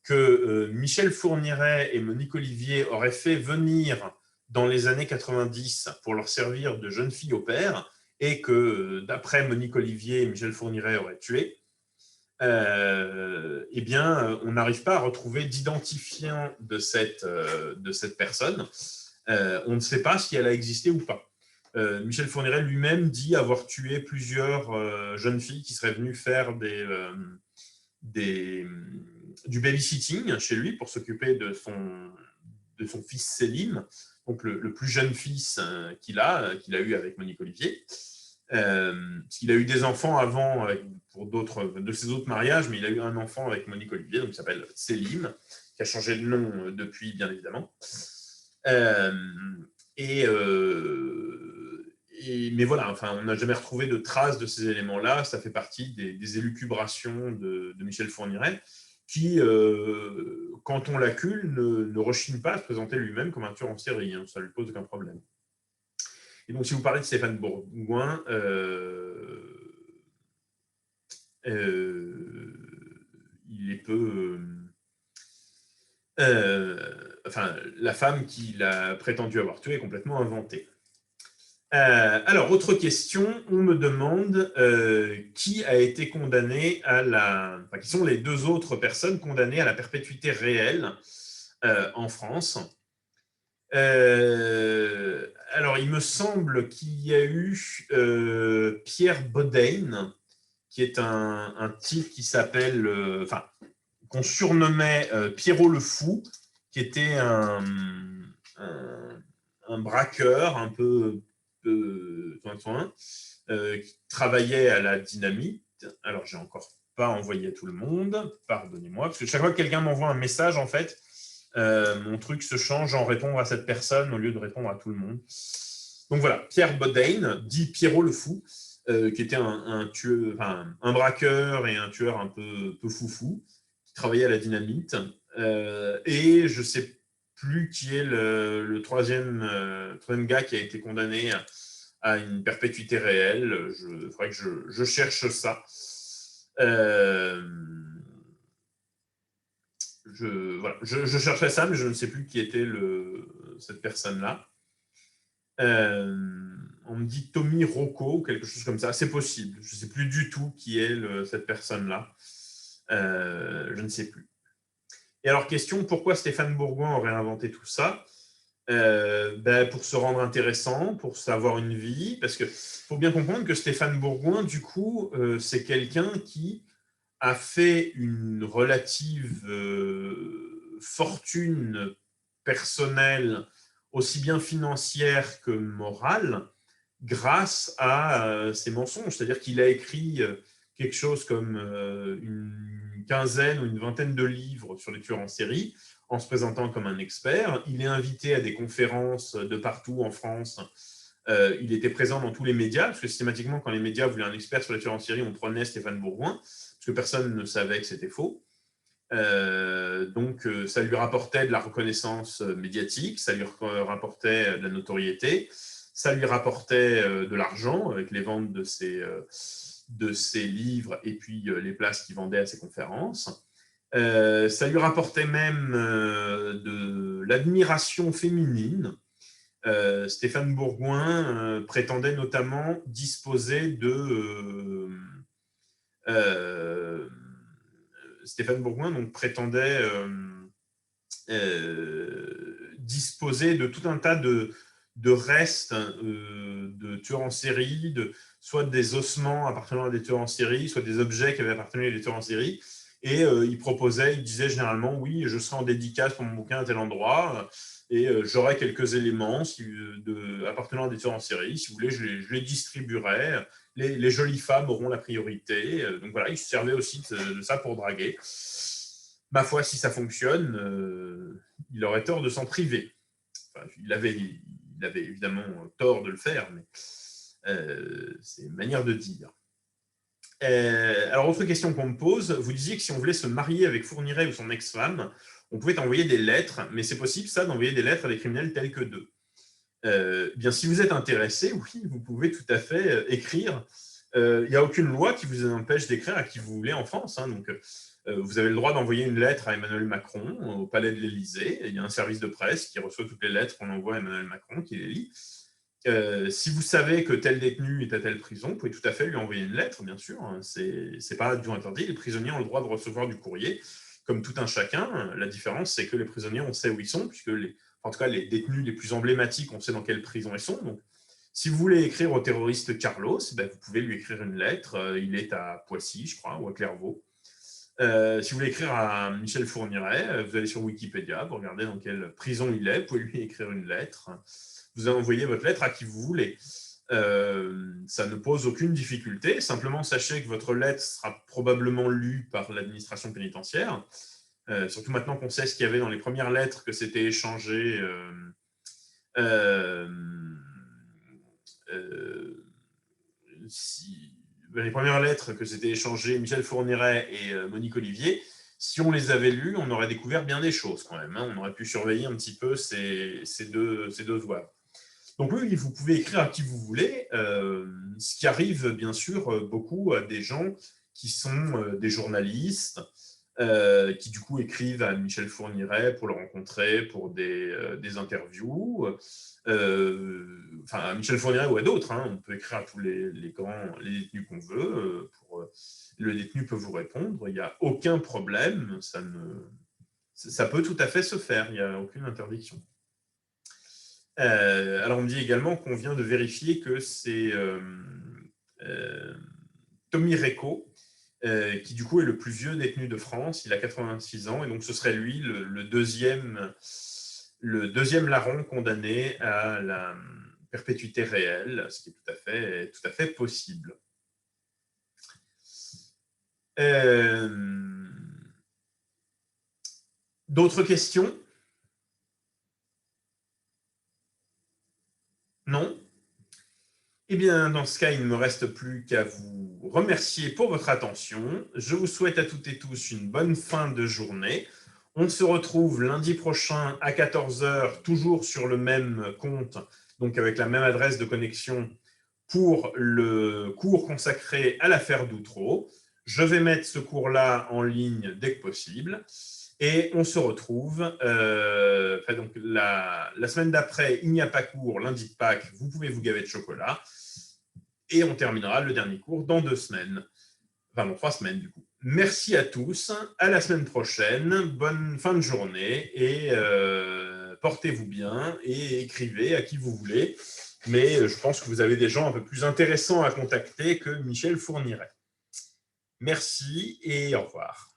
que Michel Fourniret et Monique Olivier auraient fait venir dans les années 90 pour leur servir de jeune fille au père, et que, d'après Monique Olivier, Michel Fourniret aurait tué, eh bien, on n'arrive pas à retrouver d'identifiant de cette personne. On ne sait pas si elle a existé ou pas. Michel Fourniret lui-même dit avoir tué plusieurs jeunes filles qui seraient venues faire du babysitting chez lui pour s'occuper de son fils Selim, donc le plus jeune fils qu'il a eu avec Monique Olivier. Parce qu'il a eu des enfants avant pour d'autres de ses autres mariages, mais il a eu un enfant avec Monique Olivier, donc il s'appelle Selim, qui a changé de nom depuis, bien évidemment. Mais voilà, enfin, on n'a jamais retrouvé de traces de ces éléments-là. Ça fait partie des élucubrations de Michel Fourniret, qui, quand on l'accule, ne rechigne pas à se présenter lui-même comme un tueur en série. Hein, ça ne lui pose aucun problème. Et donc, si vous parlez de Stéphane Bourgoin, il est peu... la femme qu'il a prétendu avoir tuée est complètement inventée. Alors, autre question, on me demande qui a été condamné qui sont les deux autres personnes condamnées à la perpétuité réelle en France. Alors, il me semble qu'il y a eu Pierre Bodain, qui est un type qui s'appelle, qu'on surnommait Pierrot le Fou, qui était un braqueur un peu qui travaillait à la dynamite. Alors, j'ai encore pas envoyé à tout le monde, pardonnez-moi, parce que chaque fois que quelqu'un m'envoie un message, en fait, mon truc se change en répondre à cette personne au lieu de répondre à tout le monde. Donc voilà, Pierre Bodain, dit Pierrot le Fou, qui était un braqueur et un tueur un peu foufou, qui travaillait à la dynamite. Et je ne sais plus qui est le troisième gars qui a été condamné à une perpétuité réelle. Il faudrait que je cherche ça. Je cherchais ça, mais je ne sais plus qui était cette personne-là. On me dit Tommy Rocco ou quelque chose comme ça. C'est possible. Je ne sais plus du tout qui est cette personne-là. Je ne sais plus. Et alors, question, pourquoi Stéphane Bourgoin aurait inventé tout ça? Pour se rendre intéressant, pour avoir une vie, parce qu'il faut bien comprendre que Stéphane Bourgoin, du coup, c'est quelqu'un qui a fait une relative fortune personnelle, aussi bien financière que morale, grâce à ces mensonges. C'est-à-dire qu'il a écrit quelque chose comme une quinzaine ou une vingtaine de livres sur les tueurs en série, en se présentant comme un expert. Il est invité à des conférences de partout en France. Il était présent dans tous les médias, parce que systématiquement, quand les médias voulaient un expert sur les tueurs en série, on prenait Stéphane Bourgoin, parce que personne ne savait que c'était faux. Donc, ça lui rapportait de la reconnaissance médiatique, ça lui rapportait de la notoriété, ça lui rapportait de l'argent avec les ventes de ses livres et puis les places qu'il vendait à ses conférences. Ça lui rapportait même de l'admiration féminine. Stéphane Bourgoin prétendait notamment disposer de... Stéphane Bourgoin donc, prétendait disposer de tout un tas de restes de tueurs en série, soit des ossements appartenant à des tueurs en série, soit des objets qui avaient appartenu à des tueurs en série. Et il disait généralement, oui, je serai en dédicace pour mon bouquin à tel endroit, et j'aurai quelques éléments appartenant à des tueurs en série. Si vous voulez, je les distribuerai. Les jolies femmes auront la priorité. Donc voilà, il se servait aussi de ça pour draguer. Ma foi, si ça fonctionne, il aurait tort de s'en priver. Enfin, il avait évidemment tort de le faire, mais c'est une manière de dire. Alors, autre question qu'on me pose, vous disiez que si on voulait se marier avec Fourniret ou son ex-femme, on pouvait envoyer des lettres, mais c'est possible ça d'envoyer des lettres à des criminels tels que d'eux. Bien, si vous êtes intéressé, oui, vous pouvez tout à fait écrire. Il n'y a aucune loi qui vous empêche d'écrire à qui vous voulez en France. Donc, vous avez le droit d'envoyer une lettre à Emmanuel Macron au palais de l'Élysée. Il y a un service de presse qui reçoit toutes les lettres qu'on envoie à Emmanuel Macron, qui les lit. Si vous savez que tel détenu est à telle prison, vous pouvez tout à fait lui envoyer une lettre, bien sûr. C'est pas du tout interdit. Les prisonniers ont le droit de recevoir du courrier, comme tout un chacun. La différence, c'est que les prisonniers, on sait où ils sont, puisque en tout cas, les détenus les plus emblématiques, on sait dans quelle prison ils sont. Donc, si vous voulez écrire au terroriste Carlos, vous pouvez lui écrire une lettre. Il est à Poissy, je crois, ou à Clairvaux. Si vous voulez écrire à Michel Fourniret, vous allez sur Wikipédia, vous regardez dans quelle prison il est, vous pouvez lui écrire une lettre. Vous envoyez votre lettre à qui vous voulez. Ça ne pose aucune difficulté. Simplement, sachez que votre lettre sera probablement lue par l'administration pénitentiaire. Surtout maintenant qu'on sait ce qu'il y avait dans les premières lettres, que c'était échangé les premières lettres que c'était échangé Michel Fourniret et Monique Olivier, si on les avait lues, on aurait découvert bien des choses quand même. On aurait pu surveiller un petit peu ces deux voies. Donc oui, vous pouvez écrire à qui vous voulez, ce qui arrive bien sûr beaucoup à des gens qui sont des journalistes, qui du coup écrivent à Michel Fourniret pour le rencontrer pour des interviews, à Michel Fourniret ou à d'autres. On peut écrire à tous les détenus qu'on veut, le détenu peut vous répondre, il n'y a aucun problème, ça peut tout à fait se faire, il n'y a aucune interdiction. Alors, on me dit également qu'on vient de vérifier que c'est Tommy Reco, qui du coup est le plus vieux détenu de France. Il a 86 ans, et donc ce serait lui le deuxième larron condamné à la perpétuité réelle, ce qui est tout à fait possible. D'autres questions? Non? Eh bien, dans ce cas, il ne me reste plus qu'à vous remercier pour votre attention. Je vous souhaite à toutes et tous une bonne fin de journée. On se retrouve lundi prochain à 14h, toujours sur le même compte, donc avec la même adresse de connexion pour le cours consacré à l'affaire d'Outreau. Je vais mettre ce cours-là en ligne dès que possible. Et on se retrouve, donc la semaine d'après, il n'y a pas cours, lundi de Pâques, vous pouvez vous gaver de chocolat. Et on terminera le dernier cours dans 2 semaines. Enfin, dans 3 semaines, du coup. Merci à tous, à la semaine prochaine, bonne fin de journée, et portez-vous bien, et écrivez à qui vous voulez. Mais je pense que vous avez des gens un peu plus intéressants à contacter que Michel Fourniret. Merci, et au revoir.